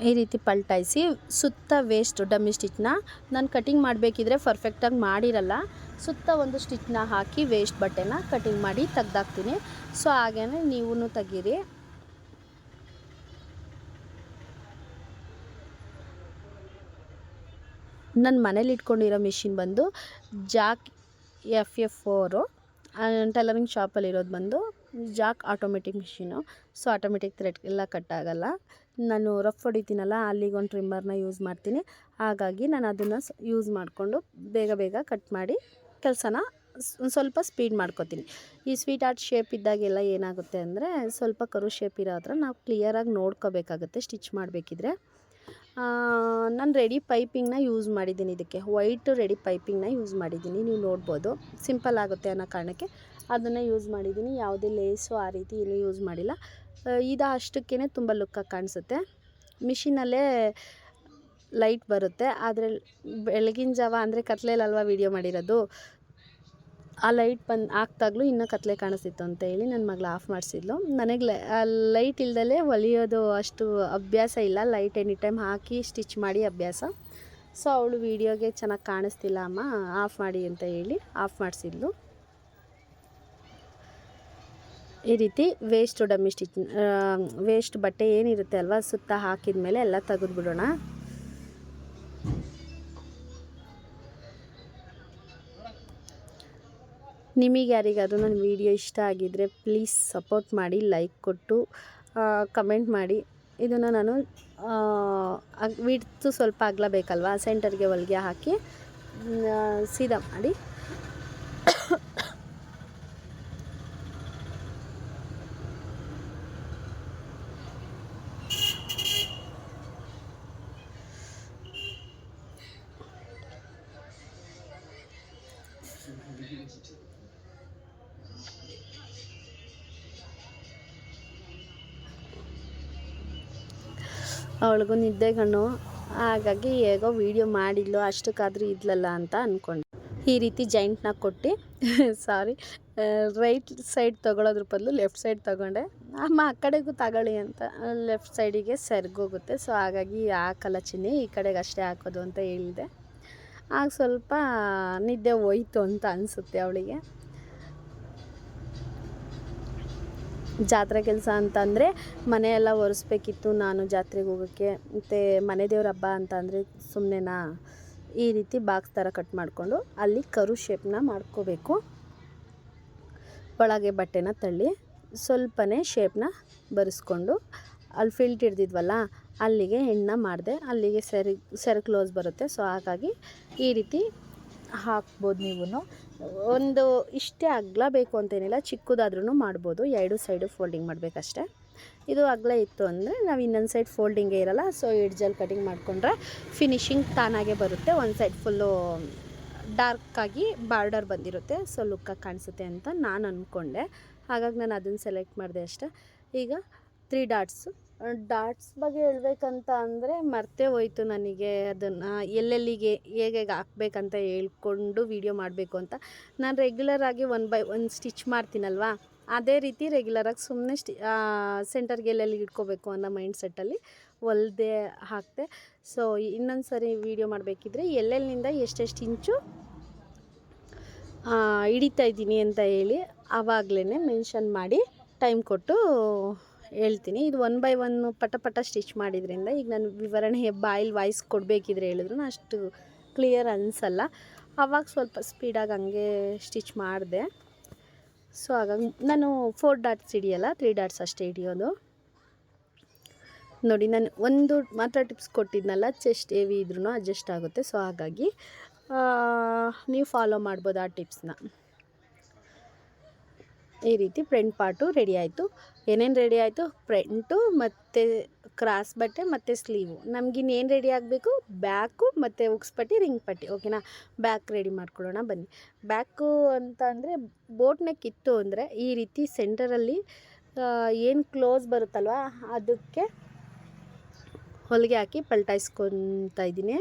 ಈ ರೀತಿ ಪಲ್ಟಾಯಿಸಿ ಸುತ್ತ ವೇಸ್ಟ್ ಡಮ್ಮಿ ಸ್ಟಿಚ್ನ ನಾನು ಕಟಿಂಗ್ ಮಾಡಬೇಕಿದ್ರೆ ಪರ್ಫೆಕ್ಟಾಗಿ ಮಾಡಿರಲ್ಲ. ಸುತ್ತ ಒಂದು ಸ್ಟಿಚ್ನ ಹಾಕಿ ವೇಸ್ಟ್ ಬಟ್ಟೆನ ಕಟಿಂಗ್ ಮಾಡಿ ತೆಗ್ದಾಕ್ತೀನಿ. ಸೊ ಹಾಗೇ ನೀವೂ ತೆಗೀರಿ. ನನ್ನ ಮನೇಲಿ ಇಟ್ಕೊಂಡಿರೋ ಮಿಷಿನ್ ಬಂದು ಜಾಕ್ FF4. ಟೈಲರಿಂಗ್ ಶಾಪಲ್ಲಿರೋದು ಬಂದು Jack automatic machine. So automatic thread ಎಲ್ಲ ಕಟ್ ಆಗೋಲ್ಲ. ನಾನು ರಫ್ ಹೊಡಿತೀನಲ್ಲ, ಅಲ್ಲಿಗೆ ಒಂದು ಟ್ರಿಮ್ಮರ್ನ ಯೂಸ್ ಮಾಡ್ತೀನಿ. ಹಾಗಾಗಿ ನಾನು ಅದನ್ನು ಯೂಸ್ ಮಾಡಿಕೊಂಡು ಬೇಗ ಬೇಗ ಕಟ್ ಮಾಡಿ ಕೆಲಸನ ಸ್ವಲ್ಪ ಸ್ಪೀಡ್ ಮಾಡ್ಕೋತೀನಿ. ಈ ಸ್ವೀಟ್ ಆರ್ಟ್ ಶೇಪ್ ಇದ್ದಾಗೆಲ್ಲ ಏನಾಗುತ್ತೆ ಅಂದರೆ, ಸ್ವಲ್ಪ ಕರು ಶೇಪ್ ಇರೋ ಹತ್ರ ನಾವು ಕ್ಲಿಯರಾಗಿ ನೋಡ್ಕೋಬೇಕಾಗುತ್ತೆ ಸ್ಟಿಚ್ ಮಾಡಬೇಕಿದ್ರೆ. ನಾನು ರೆಡಿ ಪೈಪಿಂಗ್ನ ಯೂಸ್ ಮಾಡಿದ್ದೀನಿ. ಇದಕ್ಕೆ ವೈಟ್ ರೆಡಿ ಪೈಪಿಂಗ್ನ ಯೂಸ್ ಮಾಡಿದ್ದೀನಿ, ನೀವು ನೋಡ್ಬೋದು. ಸಿಂಪಲ್ ಆಗುತ್ತೆ ಅನ್ನೋ ಕಾರಣಕ್ಕೆ ಅದನ್ನು ಯೂಸ್ ಮಾಡಿದ್ದೀನಿ. ಯಾವುದೇ ಲೇಸು ಆ ರೀತಿ ಏನೂ ಯೂಸ್ ಮಾಡಿಲ್ಲ. ಇದು ಅಷ್ಟಕ್ಕೇ ತುಂಬ ಲುಕ್ಕಾಗಿ ಕಾಣಿಸುತ್ತೆ. ಮಿಷಿನಲ್ಲೇ ಲೈಟ್ ಬರುತ್ತೆ, ಆದರೆ ಬೆಳಗಿನ ಜಾವ ಅಂದರೆ ಕತ್ಲೆಯಲ್ವಾ ವೀಡಿಯೋ ಮಾಡಿರೋದು, ಆ ಲೈಟ್ ಹಾಕ್ದಾಗಲೂ ಇನ್ನೂ ಕತ್ಲೆ ಕಾಣಿಸ್ತಿತ್ತು ಅಂತ ಹೇಳಿ ನನ್ನ ಮಗಳು ಆಫ್ ಮಾಡಿಸಿದ್ಲು. ನನಗೆ ಲೈಟ್ ಇಲ್ದಲೇ ಹೊಲಿಯೋದು ಅಷ್ಟು ಅಭ್ಯಾಸ ಇಲ್ಲ. ಲೈಟ್ ಎನಿ ಟೈಮ್ ಹಾಕಿ ಸ್ಟಿಚ್ ಮಾಡಿ ಅಭ್ಯಾಸ. ಸೊ ಅವಳು ವೀಡಿಯೋಗೆ ಚೆನ್ನಾಗಿ ಕಾಣಿಸ್ತಿಲ್ಲ ಅಮ್ಮ, ಆಫ್ ಮಾಡಿ ಅಂತ ಹೇಳಿ ಆಫ್ ಮಾಡಿಸಿದ್ಲು. ಈ ರೀತಿ ವೇಸ್ಟ್ ಡಮ್ಮಿ ಸ್ಟಿಚ್, ವೇಸ್ಟ್ ಬಟ್ಟೆ ಏನಿರುತ್ತೆ ಅಲ್ವಾ, ಸುತ್ತ ಹಾಕಿದ ಮೇಲೆ ಎಲ್ಲ ತೆಗೆದುಬಿಡೋಣ. ನಿಮಗೆ ಯಾರಿಗಾದರೂ ನನ್ನ ವೀಡಿಯೋ ಇಷ್ಟ ಆಗಿದ್ದರೆ ಪ್ಲೀಸ್ ಸಪೋರ್ಟ್ ಮಾಡಿ, ಲೈಕ್ ಕೊಟ್ಟು ಕಮೆಂಟ್ ಮಾಡಿ. ಇದನ್ನು ನಾನು ವಿಡ್ತು ಸ್ವಲ್ಪ ಅಗಲ ಬೇಕಲ್ವಾ, ಸೆಂಟರ್ಗೆ ಹೊಲಿಗೆ ಹಾಕಿ ಸೀದಾ ಮಾಡಿ ಅವಳಿಗೂ ನಿದ್ದೆ ಕಣ್ಣು, ಹಾಗಾಗಿ ಹೇಗೋ ವೀಡಿಯೋ ಮಾಡಿದ್ಲು, ಅಷ್ಟಕ್ಕಾದರೂ ಇದ್ಲಲ್ಲ ಅಂತ ಅಂದ್ಕೊಂಡೆ. ಈ ರೀತಿ ಜಾಯಿಂಟ್ನ ಕೊಟ್ಟು ಸಾರಿ ರೈಟ್ ಸೈಡ್ ತೊಗೊಳೋದ್ರ ಬದಲು ಲೆಫ್ಟ್ ಸೈಡ್ ತೊಗೊಂಡೆ. ಅಮ್ಮ ಆ ಕಡೆಗೂ ತಗೊಳ್ಳಿ ಅಂತ, ಲೆಫ್ಟ್ ಸೈಡಿಗೆ ಸರಿಗೋಗುತ್ತೆ. ಸೊ ಹಾಗಾಗಿ ಹಾಕಲ್ಲ ಚಿನ್ನಿ, ಈ ಕಡೆಗೆ ಅಷ್ಟೇ ಹಾಕೋದು ಅಂತ ಹೇಳಿದೆ. ಆಗ ಸ್ವಲ್ಪ ನಿದ್ದೆ ಹೋಯ್ತು ಅಂತ ಅನಿಸುತ್ತೆ ಅವಳಿಗೆ. ಜಾತ್ರೆ ಕೆಲಸ ಅಂತಂದರೆ ಮನೆಯೆಲ್ಲ ಒರೆಸ್ಬೇಕಿತ್ತು ನಾನು ಜಾತ್ರೆಗೆ ಹೋಗೋಕ್ಕೆ. ಮತ್ತು ಮನೆ ದೇವ್ರ ಹಬ್ಬ ಅಂತ ಅಂದರೆ ಸುಮ್ಮನೆನಾ, ಈ ರೀತಿ ಬಾಕ್ಸ್ ಥರ ಕಟ್ ಮಾಡಿಕೊಂಡು ಅಲ್ಲಿ ಕರು ಶೇಪ್ನ ಮಾಡ್ಕೋಬೇಕು. ಒಳಗೆ ಬಟ್ಟೆನ ತಳ್ಳಿ ಸ್ವಲ್ಪನೇ ಶೇಪ್ನ ಬರೆಸ್ಕೊಂಡು ಅಲ್ಲಿ ಫಿಲ್ಟ್ ಹಿಡ್ದಿದ್ವಲ್ಲ ಅಲ್ಲಿಗೆ ಹೆಣ್ಣು ಮಾಡಿದೆ. ಅಲ್ಲಿಗೆ ಸೆರೆ ಕ್ಲೋಸ್ ಬರುತ್ತೆ. ಸೊ ಹಾಗಾಗಿ ಈ ರೀತಿ ಹಾಕ್ಬೋದು. ನೀವು ಒಂದು ಇಷ್ಟೇ ಅಗಲ ಬೇಕು ಅಂತೇನಿಲ್ಲ, ಚಿಕ್ಕದಾದ್ರೂ ಮಾಡ್ಬೋದು. ಎರಡು ಸೈಡು ಫೋಲ್ಡಿಂಗ್ ಮಾಡಬೇಕಷ್ಟೆ. ಇದು ಅಗಲ ಇತ್ತು ಅಂದರೆ ನಾವು ಇನ್ನೊಂದು ಸೈಡ್ ಫೋಲ್ಡಿಂಗೇ ಇರಲ್ಲ. ಸೊ ಎಡ್ಜಲ್ಲಿ ಕಟಿಂಗ್ ಮಾಡಿಕೊಂಡ್ರೆ ಫಿನಿಶಿಂಗ್ ತಾನಾಗೆ ಬರುತ್ತೆ. ಒಂದು ಸೈಡ್ ಫುಲ್ಲು ಡಾರ್ಕಾಗಿ ಬಾರ್ಡರ್ ಬಂದಿರುತ್ತೆ. ಸೊ ಲುಕ್ಕಾಗಿ ಕಾಣಿಸುತ್ತೆ ಅಂತ ನಾನು ಅಂದ್ಕೊಂಡೆ. ಹಾಗಾಗಿ ನಾನು ಅದನ್ನು ಸೆಲೆಕ್ಟ್ ಮಾಡಿದೆ ಅಷ್ಟೆ. ಈಗ 3 ಡಾಟ್ಸ್ ಬಗ್ಗೆ ಹೇಳ್ಬೇಕಂತ ಅಂದರೆ ಮರ್ತೇ ಹೋಯ್ತು ನನಗೆ. ಅದನ್ನು ಎಲ್ಲೆಲ್ಲಿಗೆ ಹೇಗೆ ಹಾಕ್ಬೇಕಂತ ಹೇಳ್ಕೊಂಡು ವೀಡಿಯೋ ಮಾಡಬೇಕು ಅಂತ. ನಾನು ರೆಗ್ಯುಲರಾಗಿ 1 by 1 ಸ್ಟಿಚ್ ಮಾಡ್ತೀನಲ್ವ, ಅದೇ ರೀತಿ ರೆಗ್ಯುಲರಾಗಿ ಸುಮ್ಮನೆ ಸೆಂಟರ್ಗೆ ಎಲ್ಲೆಲ್ಲಿ ಇಟ್ಕೋಬೇಕು ಅನ್ನೋ ಮೈಂಡ್ ಸೆಟ್ಟಲ್ಲಿ ಹೊಲ್ದೆ ಹಾಕ್ತೆ. ಸೊ ಇನ್ನೊಂದು ಸರಿ ವೀಡಿಯೋ ಮಾಡಬೇಕಿದ್ರೆ ಎಲ್ಲೆಲ್ಲಿಂದ ಎಷ್ಟೆಷ್ಟು ಇಂಚು ಹಿಡಿತಾ ಇದ್ದೀನಿ ಅಂತ ಹೇಳಿ ಆವಾಗಲೇ ಮೆನ್ಷನ್ ಮಾಡಿ ಟೈಮ್ ಕೊಟ್ಟು ಹೇಳ್ತೀನಿ. ಇದು 1 by 1 ಪಟ ಪಟ ಸ್ಟಿಚ್ ಮಾಡಿದ್ರಿಂದ ಈಗ ನಾನು ವಿವರಣೆ ಬಾಯಲ್ಲಿ ವಾಯ್ಸ್ ಕೊಡಬೇಕಿದ್ರೆ ಹೇಳಿದ್ರು ಅಷ್ಟು ಕ್ಲಿಯರ್ ಅನಿಸಲ್ಲ. ಆವಾಗ ಸ್ವಲ್ಪ ಸ್ಪೀಡಾಗಿ ಹಂಗೆ ಸ್ಟಿಚ್ ಮಾಡಿದೆ. ಸೊ ಹಾಗಾಗಿ ನಾನು 4 ಡಾಟ್ಸ್ ಹಿಡಿಯಲ್ಲ, 3 ಡಾಟ್ಸ್ ಅಷ್ಟೇ ಹಿಡಿಯೋದು. ನೋಡಿ ನಾನು ಒಂದು ಮಾತ್ರ ಟಿಪ್ಸ್ ಕೊಟ್ಟಿದ್ನಲ್ಲ, ಚೆಸ್ಟ್ ಹೆವಿ ಇದ್ರೂ ಅಡ್ಜಸ್ಟ್ ಆಗುತ್ತೆ. ಸೊ ಹಾಗಾಗಿ ನೀವು ಫಾಲೋ ಮಾಡ್ಬೋದು ಆ ಟಿಪ್ಸ್ನ. ಈ ರೀತಿ ಫ್ರಂಟ್ ಪಾರ್ಟು ರೆಡಿ ಆಯಿತು. ಏನೇನು ರೆಡಿ ಆಯಿತು? ಫ್ರಂಟು ಮತ್ತು ಕ್ರಾಸ್ ಬಟ್ಟೆ ಮತ್ತು ಸ್ಲೀವು. ನಮಗಿನ್ನೇನು ರೆಡಿ ಆಗಬೇಕು? ಬ್ಯಾಕು ಮತ್ತು ಉಕ್ಸ್ ಪಟ್ಟಿ, ರಿಂಗ್ ಪಟ್ಟಿ. ಓಕೆನಾ? ಬ್ಯಾಕ್ ರೆಡಿ ಮಾಡ್ಕೊಳ್ಳೋಣ ಬನ್ನಿ. ಬ್ಯಾಕು ಅಂತ ಅಂದರೆ ಬೋಟ್ ನೆಕ್ ಇತ್ತು ಅಂದರೆ ಈ ರೀತಿ ಸೆಂಟರಲ್ಲಿ ಏನು ಕ್ಲೋಸ್ ಬರುತ್ತಲ್ವ ಅದಕ್ಕೆ ಹೊಲಿಗೆ ಹಾಕಿ ಪಲ್ಟಾಯಿಸ್ಕೊತಾ ಇದ್ದೀನಿ.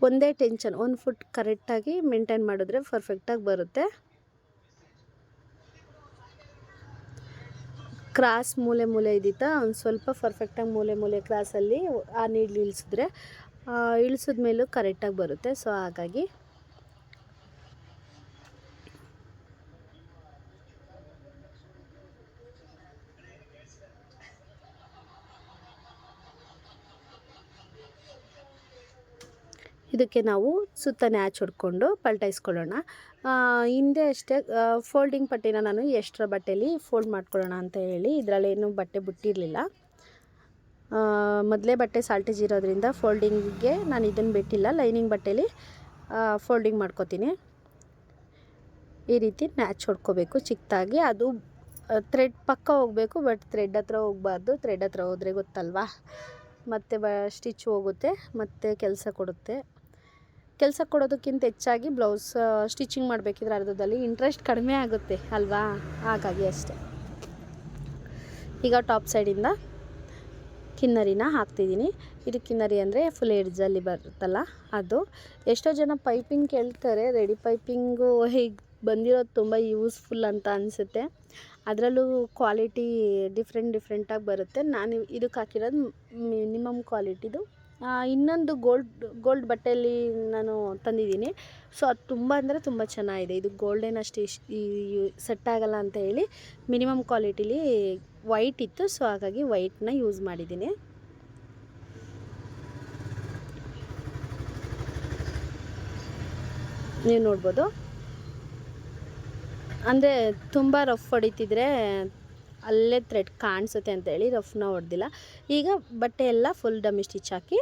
ಒಂದೇ ಟೆನ್ಷನ್, 1 ಫುಟ್ ಕರೆಕ್ಟಾಗಿ ಮೇಂಟೈನ್ ಮಾಡಿದ್ರೆ ಪರ್ಫೆಕ್ಟಾಗಿ ಬರುತ್ತೆ. ಕ್ರಾಸ್ ಮೂಲೆ ಮೂಲೆ ಇದ್ದಿತ್ತಾ ಒಂದು ಸ್ವಲ್ಪ ಪರ್ಫೆಕ್ಟಾಗಿ ಮೂಲೆ ಕ್ರಾಸಲ್ಲಿ ಆ ನೀಡ್ಲು ಇಳಿಸಿದ ಮೇಲೂ ಕರೆಕ್ಟಾಗಿ ಬರುತ್ತೆ. ಸೊ ಹಾಗಾಗಿ ಇದಕ್ಕೆ ನಾವು ಸುತ್ತ ನ್ಯಾಚ್ ಹೊಡ್ಕೊಂಡು ಪಲ್ಟಾಯಿಸ್ಕೊಳ್ಳೋಣ. ಹಿಂದೆ ಅಷ್ಟೇ ಫೋಲ್ಡಿಂಗ್ ಪಟ್ಟಿನ ನಾನು ಎಷ್ಟರ ಬಟ್ಟೆಯಲ್ಲಿ ಫೋಲ್ಡ್ ಮಾಡ್ಕೊಳ್ಳೋಣ ಅಂತ ಹೇಳಿ ಇದರಲ್ಲೇನು ಬಟ್ಟೆ ಬಿಟ್ಟಿರಲಿಲ್ಲ. ಮೊದಲೇ ಬಟ್ಟೆ ಸಾಲ್ಟೇಜ್ ಇರೋದ್ರಿಂದ ಫೋಲ್ಡಿಂಗಿಗೆ ನಾನು ಇದನ್ನು ಬಿಟ್ಟಿಲ್ಲ. ಲೈನಿಂಗ್ ಬಟ್ಟೆಯಲ್ಲಿ ಫೋಲ್ಡಿಂಗ್ ಮಾಡ್ಕೋತೀನಿ. ಈ ರೀತಿ ನ್ಯಾಚ್ ಹೊಡ್ಕೋಬೇಕು ಚಿಕ್ಕದಾಗಿ. ಅದು ಥ್ರೆಡ್ ಪಕ್ಕ ಹೋಗಬೇಕು, ಬಟ್ ಥ್ರೆಡ್ ಹತ್ರ ಹೋಗಬಾರ್ದು. ಥ್ರೆಡ್ ಹತ್ರ ಹೋದರೆ ಗೊತ್ತಲ್ವಾ, ಮತ್ತು ಸ್ಟಿಚ್ ಹೋಗುತ್ತೆ ಮತ್ತು ಕೆಲಸ ಕೊಡುತ್ತೆ. ಕೆಲಸ ಕೊಡೋದಕ್ಕಿಂತ ಹೆಚ್ಚಾಗಿ ಬ್ಲೌಸ್ ಸ್ಟಿಚಿಂಗ್ ಮಾಡಬೇಕಿದ್ರೆ ಅರ್ಧದಲ್ಲಿ ಇಂಟ್ರೆಸ್ಟ್ ಕಡಿಮೆ ಆಗುತ್ತೆ ಅಲ್ವಾ, ಹಾಗಾಗಿ ಅಷ್ಟೆ. ಈಗ ಟಾಪ್ ಸೈಡಿಂದ ಕಿನ್ನರಿನ ಹಾಕ್ತಿದ್ದೀನಿ. ಇದು ಕಿನ್ನರಿ ಅಂದರೆ ಫುಲ್ ಎಡ್ಜಲ್ಲಿ ಬರುತ್ತಲ್ಲ ಅದು. ಎಷ್ಟೋ ಜನ ಪೈಪಿಂಗ್ ಕೇಳ್ತಾರೆ. ರೆಡಿ ಪೈಪಿಂಗು ಹೀಗೆ ಬಂದಿರೋದು ತುಂಬ ಯೂಸ್ಫುಲ್ ಅಂತ ಅನಿಸುತ್ತೆ. ಅದರಲ್ಲೂ ಕ್ವಾಲಿಟಿ ಡಿಫ್ರೆಂಟಾಗಿ ಬರುತ್ತೆ. ನಾನು ಇದಕ್ಕೆ ಹಾಕಿರೋದು ಮಿನಿಮಮ್ ಕ್ವಾಲಿಟಿದು. ಇನ್ನೊಂದು ಗೋಲ್ಡ್ ಬಟ್ಟೆಯಲ್ಲಿ ನಾನು ತಂದಿದ್ದೀನಿ. ಸೊ ಅದು ತುಂಬ ಅಂದರೆ ತುಂಬ ಚೆನ್ನಾಗಿದೆ. ಇದು ಗೋಲ್ಡೇನ್ ಅಷ್ಟು ಸೆಟ್ ಆಗಲ್ಲ ಅಂತ ಹೇಳಿ ಮಿನಿಮಮ್ ಕ್ವಾಲಿಟಿಲಿ ವೈಟ್ ಇತ್ತು. ಸೊ ಹಾಗಾಗಿ ವೈಟ್ನ ಯೂಸ್ ಮಾಡಿದ್ದೀನಿ. ನೀವು ನೋಡ್ಬೋದು. ಅಂದರೆ ತುಂಬ ರಫ್ ಹೊಡಿತಿದ್ರೆ ಅಲ್ಲೇ ಥ್ರೆಡ್ ಕಾಣಿಸುತ್ತೆ ಅಂತೇಳಿ ರಫ್ನ ಹೊಡೆದಿಲ್ಲ. ಈಗ ಬಟ್ಟೆ ಎಲ್ಲ ಫುಲ್ ಡಮ್ಮಿ ಸ್ಟಿಚ್ ಹಾಕಿ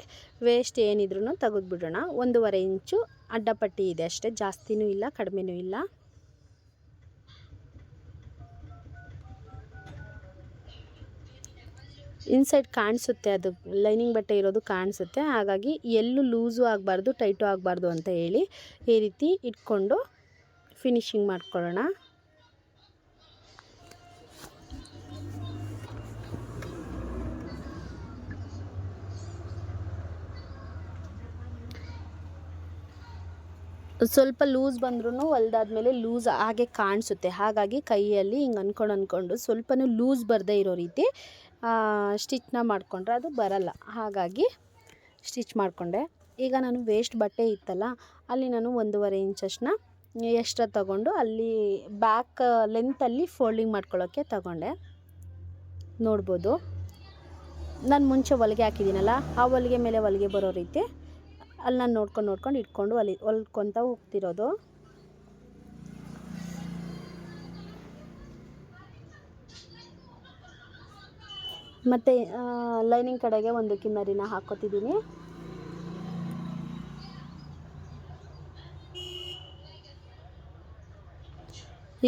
ವೇಸ್ಟ್ ಏನಿದ್ರೂ ತೆಗೆದುಬಿಡೋಣ. 1.5 ಇಂಚು ಅಡ್ಡಪಟ್ಟಿ ಇದೆ ಅಷ್ಟೇ, ಜಾಸ್ತಿನೂ ಇಲ್ಲ ಕಡಿಮೆನೂ ಇಲ್ಲ. ಇನ್ಸೈಡ್ ಕಾಣಿಸುತ್ತೆ, ಅದು ಲೈನಿಂಗ್ ಬಟ್ಟೆ ಇರೋದು ಕಾಣಿಸುತ್ತೆ. ಹಾಗಾಗಿ ಎಲ್ಲೂ ಲೂಸು ಆಗಬಾರ್ದು, ಟೈಟು ಆಗಬಾರ್ದು ಅಂತ ಹೇಳಿ ಈ ರೀತಿ ಇಟ್ಕೊಂಡು ಫಿನಿಶಿಂಗ್ ಮಾಡ್ಕೊಳ್ಳೋಣ. ಸ್ವಲ್ಪ ಲೂಸ್ ಬಂದ್ರೂ ಹೊಲ್ದಾದ್ಮೇಲೆ ಲೂಸ್ ಹಾಗೆ ಕಾಣಿಸುತ್ತೆ. ಹಾಗಾಗಿ ಕೈಯಲ್ಲಿ ಹಿಂಗೆ ಅಂದ್ಕೊಂಡು ಸ್ವಲ್ಪನೂ ಲೂಸ್ ಬರದೇ ಇರೋ ರೀತಿ ಸ್ಟಿಚ್ನ ಮಾಡಿಕೊಂಡ್ರೆ ಅದು ಬರಲ್ಲ. ಹಾಗಾಗಿ ಸ್ಟಿಚ್ ಮಾಡಿಕೊಂಡೆ. ಈಗ ನಾನು ವೇಸ್ಟ್ ಬಟ್ಟೆ ಇತ್ತಲ್ಲ, ಅಲ್ಲಿ ನಾನು 1.5 ಇಂಚಷ್ಟನ್ನ ಎಕ್ಸ್ಟ್ರಾ ತಗೊಂಡು ಅಲ್ಲಿ ಬ್ಯಾಕ್ ಲೆಂತಲ್ಲಿ ಫೋಲ್ಡಿಂಗ್ ಮಾಡ್ಕೊಳ್ಳೋಕ್ಕೆ ತಗೊಂಡೆ. ನೋಡ್ಬೋದು, ನಾನು ಮುಂಚೆ ಹೊಲಿಗೆ ಹಾಕಿದ್ದೀನಲ್ಲ, ಆ ಹೊಲಿಗೆ ಮೇಲೆ ಹೊಲಿಗೆ ಬರೋ ರೀತಿ ಅಲ್ಲಿ ನಾನು ನೋಡ್ಕೊಂಡು ಇಟ್ಕೊಂಡು ಹೊಲ್ಕೊತ ಹೋಗ್ತಿರೋದು. ಮತ್ತು ಲೈನಿಂಗ್ ಕಡೆಗೆ ಒಂದು ಕಿನ್ನರಿನ ಹಾಕ್ಕೋತಿದ್ದೀನಿ.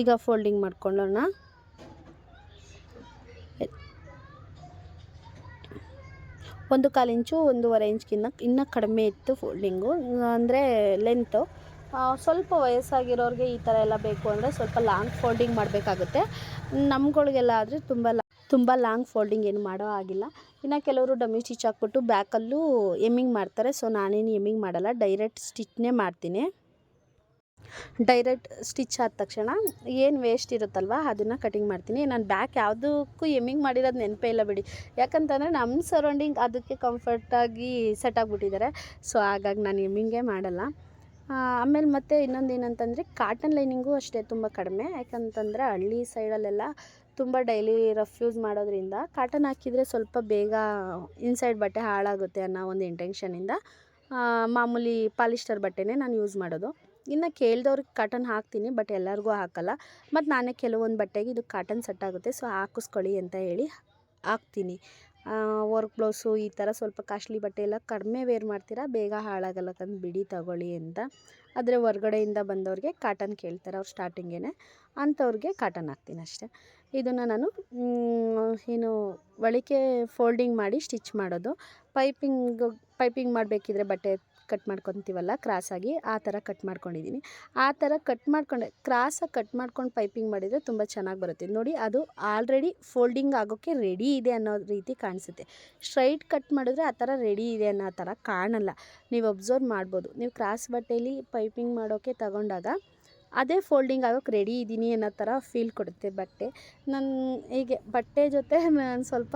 ಈಗ ಫೋಲ್ಡಿಂಗ್ ಮಾಡ್ಕೊಳ್ಳೋಣ. ಒಂದು 1/4 ಇಂಚು 1.5 ಇಂಚ್ಗಿನ್ನ ಇನ್ನೂ ಕಡಿಮೆ ಇತ್ತು ಫೋಲ್ಡಿಂಗು, ಅಂದರೆ ಲೆಂತು. ಸ್ವಲ್ಪ ವಯಸ್ಸಾಗಿರೋರಿಗೆ ಈ ಥರ ಎಲ್ಲ ಬೇಕು ಅಂದರೆ ಸ್ವಲ್ಪ ಲಾಂಗ್ ಫೋಲ್ಡಿಂಗ್ ಮಾಡಬೇಕಾಗುತ್ತೆ. ನಮ್ಗಳಿಗೆಲ್ಲ ಆದರೆ ತುಂಬ ತುಂಬ ಲಾಂಗ್ ಫೋಲ್ಡಿಂಗ್ ಏನು ಮಾಡೋ ಆಗಿಲ್ಲ. ಇನ್ನು ಕೆಲವರು ಡಮ್ಮಿ ಸ್ಟಿಚ್ ಹಾಕ್ಬಿಟ್ಟು ಬ್ಯಾಕಲ್ಲೂ ಎಮ್ಮಿಂಗ್ ಮಾಡ್ತಾರೆ. ಸೊ ನಾನೇನು ಎಮ್ಮಿಂಗ್ ಮಾಡಲ್ಲ, ಡೈರೆಕ್ಟ್ ಸ್ಟಿಚ್ನೇ ಮಾಡ್ತೀನಿ. ಡೈರೆಕ್ಟ್ ಸ್ಟಿಚ್ ಆದ ತಕ್ಷಣ ಏನು ವೇಸ್ಟ್ ಇರುತ್ತಲ್ವ ಅದನ್ನು ಕಟಿಂಗ್ ಮಾಡ್ತೀನಿ. ನಾನು ಬ್ಯಾಕ್ ಯಾವುದಕ್ಕೂ ಎಮ್ಮಿಂಗ್ ಮಾಡಿರೋದು ನೆನಪೇ ಇಲ್ಲ ಬಿಡಿ. ಯಾಕಂತಂದರೆ ನಮ್ಮ ಸರೌಂಡಿಂಗ್ ಅದಕ್ಕೆ ಕಂಫರ್ಟಾಗಿ ಸೆಟ್ ಆಗಿಬಿಟ್ಟಿದ್ದಾರೆ. ಸೊ ಹಾಗಾಗಿ ನಾನು ಎಮ್ಮಿಂಗೇ ಮಾಡಲ್ಲ. ಆಮೇಲೆ ಮತ್ತೆ ಇನ್ನೊಂದು ಏನಂತಂದರೆ ಕಾಟನ್ ಲೈನಿಂಗು ಅಷ್ಟೇ ತುಂಬ ಕಡಿಮೆ. ಯಾಕಂತಂದರೆ ಹಳ್ಳಿ ಸೈಡಲ್ಲೆಲ್ಲ ತುಂಬ ಡೈಲಿ ರಫ್ ಯೂಸ್ ಮಾಡೋದ್ರಿಂದ ಕಾಟನ್ ಹಾಕಿದರೆ ಸ್ವಲ್ಪ ಬೇಗ ಇನ್ಸೈಡ್ ಬಟ್ಟೆ ಹಾಳಾಗುತ್ತೆ ಅನ್ನೋ ಒಂದು ಇಂಟೆನ್ಷನಿಂದ ಮಾಮೂಲಿ ಪಾಲಿಸ್ಟರ್ ಬಟ್ಟೆನೇ ನಾನು ಯೂಸ್ ಮಾಡೋದು. ಇನ್ನು ಕೇಳಿದವ್ರಿಗೆ ಕಾಟನ್ ಹಾಕ್ತೀನಿ, ಬಟ್ ಎಲ್ಲರಿಗೂ ಹಾಕಲ್ಲ. ಮತ್ತು ನಾನೇ ಕೆಲವೊಂದು ಬಟ್ಟೆಗೆ ಇದು ಕಾಟನ್ ಸೆಟ್ ಆಗುತ್ತೆ, ಸೊ ಹಾಕಿಸ್ಕೊಳ್ಳಿ ಅಂತ ಹೇಳಿ ಹಾಕ್ತೀನಿ. ವರ್ಕ್ ಬ್ಲೌಸು ಈ ಥರ ಸ್ವಲ್ಪ ಕಾಸ್ಟ್ಲಿ ಬಟ್ಟೆ ಎಲ್ಲ ಕಡಿಮೆ ವೇರ್ ಮಾಡ್ತೀರಾ, ಬೇಗ ಹಾಳಾಗಲ್ಲಕ್ಕಂದು ಬಿಡಿ ತಗೊಳ್ಳಿ ಅಂತ. ಆದರೆ ಹೊರ್ಗಡೆಯಿಂದ ಬಂದವ್ರಿಗೆ ಕಾಟನ್ ಕೇಳ್ತಾರೆ ಅವ್ರು ಸ್ಟಾರ್ಟಿಂಗೇ, ಅಂಥವ್ರಿಗೆ ಕಾಟನ್ ಹಾಕ್ತೀನಿ ಅಷ್ಟೇ. ಇದನ್ನು ನಾನು ಏನು ಒಳಗೆ ಫೋಲ್ಡಿಂಗ್ ಮಾಡಿ ಸ್ಟಿಚ್ ಮಾಡೋದು. ಪೈಪಿಂಗ್ ಮಾಡಬೇಕಿದ್ರೆ ಬಟ್ಟೆ ಕಟ್ ಮಾಡ್ಕೊತೀವಲ್ಲ ಕ್ರಾಸಾಗಿ, ಆ ಥರ ಕಟ್ ಮಾಡ್ಕೊಂಡಿದ್ದೀನಿ. ಆ ಥರ ಕಟ್ ಮಾಡ್ಕೊಂಡೆ ಕ್ರಾಸಾಗಿ ಕಟ್ ಮಾಡ್ಕೊಂಡು ಪೈಪಿಂಗ್ ಮಾಡಿದರೆ ತುಂಬ ಚೆನ್ನಾಗಿ ಬರುತ್ತೆ ನೋಡಿ. ಅದು ಆಲ್ರೆಡಿ ಫೋಲ್ಡಿಂಗ್ ಆಗೋಕ್ಕೆ ರೆಡಿ ಇದೆ ಅನ್ನೋ ರೀತಿ ಕಾಣಿಸುತ್ತೆ. ಸ್ಟ್ರೈಟ್ ಕಟ್ ಮಾಡಿದ್ರೆ ಆ ಥರ ರೆಡಿ ಇದೆ ಅನ್ನೋ ಥರ ಕಾಣಲ್ಲ. ನೀವು ಅಬ್ಸರ್ವ್ ಮಾಡ್ಬೋದು. ನೀವು ಕ್ರಾಸ್ ಬಟ್ಟೆಯಲ್ಲಿ ಪೈಪಿಂಗ್ ಮಾಡೋಕ್ಕೆ ತಗೊಂಡಾಗ ಅದೇ ಫೋಲ್ಡಿಂಗ್ ಆಗೋಕ್ಕೆ ರೆಡಿ ಇದ್ದೀನಿ ಅನ್ನೋ ಥರ ಫೀಲ್ ಕೊಡುತ್ತೆ ಬಟ್ಟೆ. ನಾನು ಹೀಗೆ ಬಟ್ಟೆ ಜೊತೆ ನಾನು ಸ್ವಲ್ಪ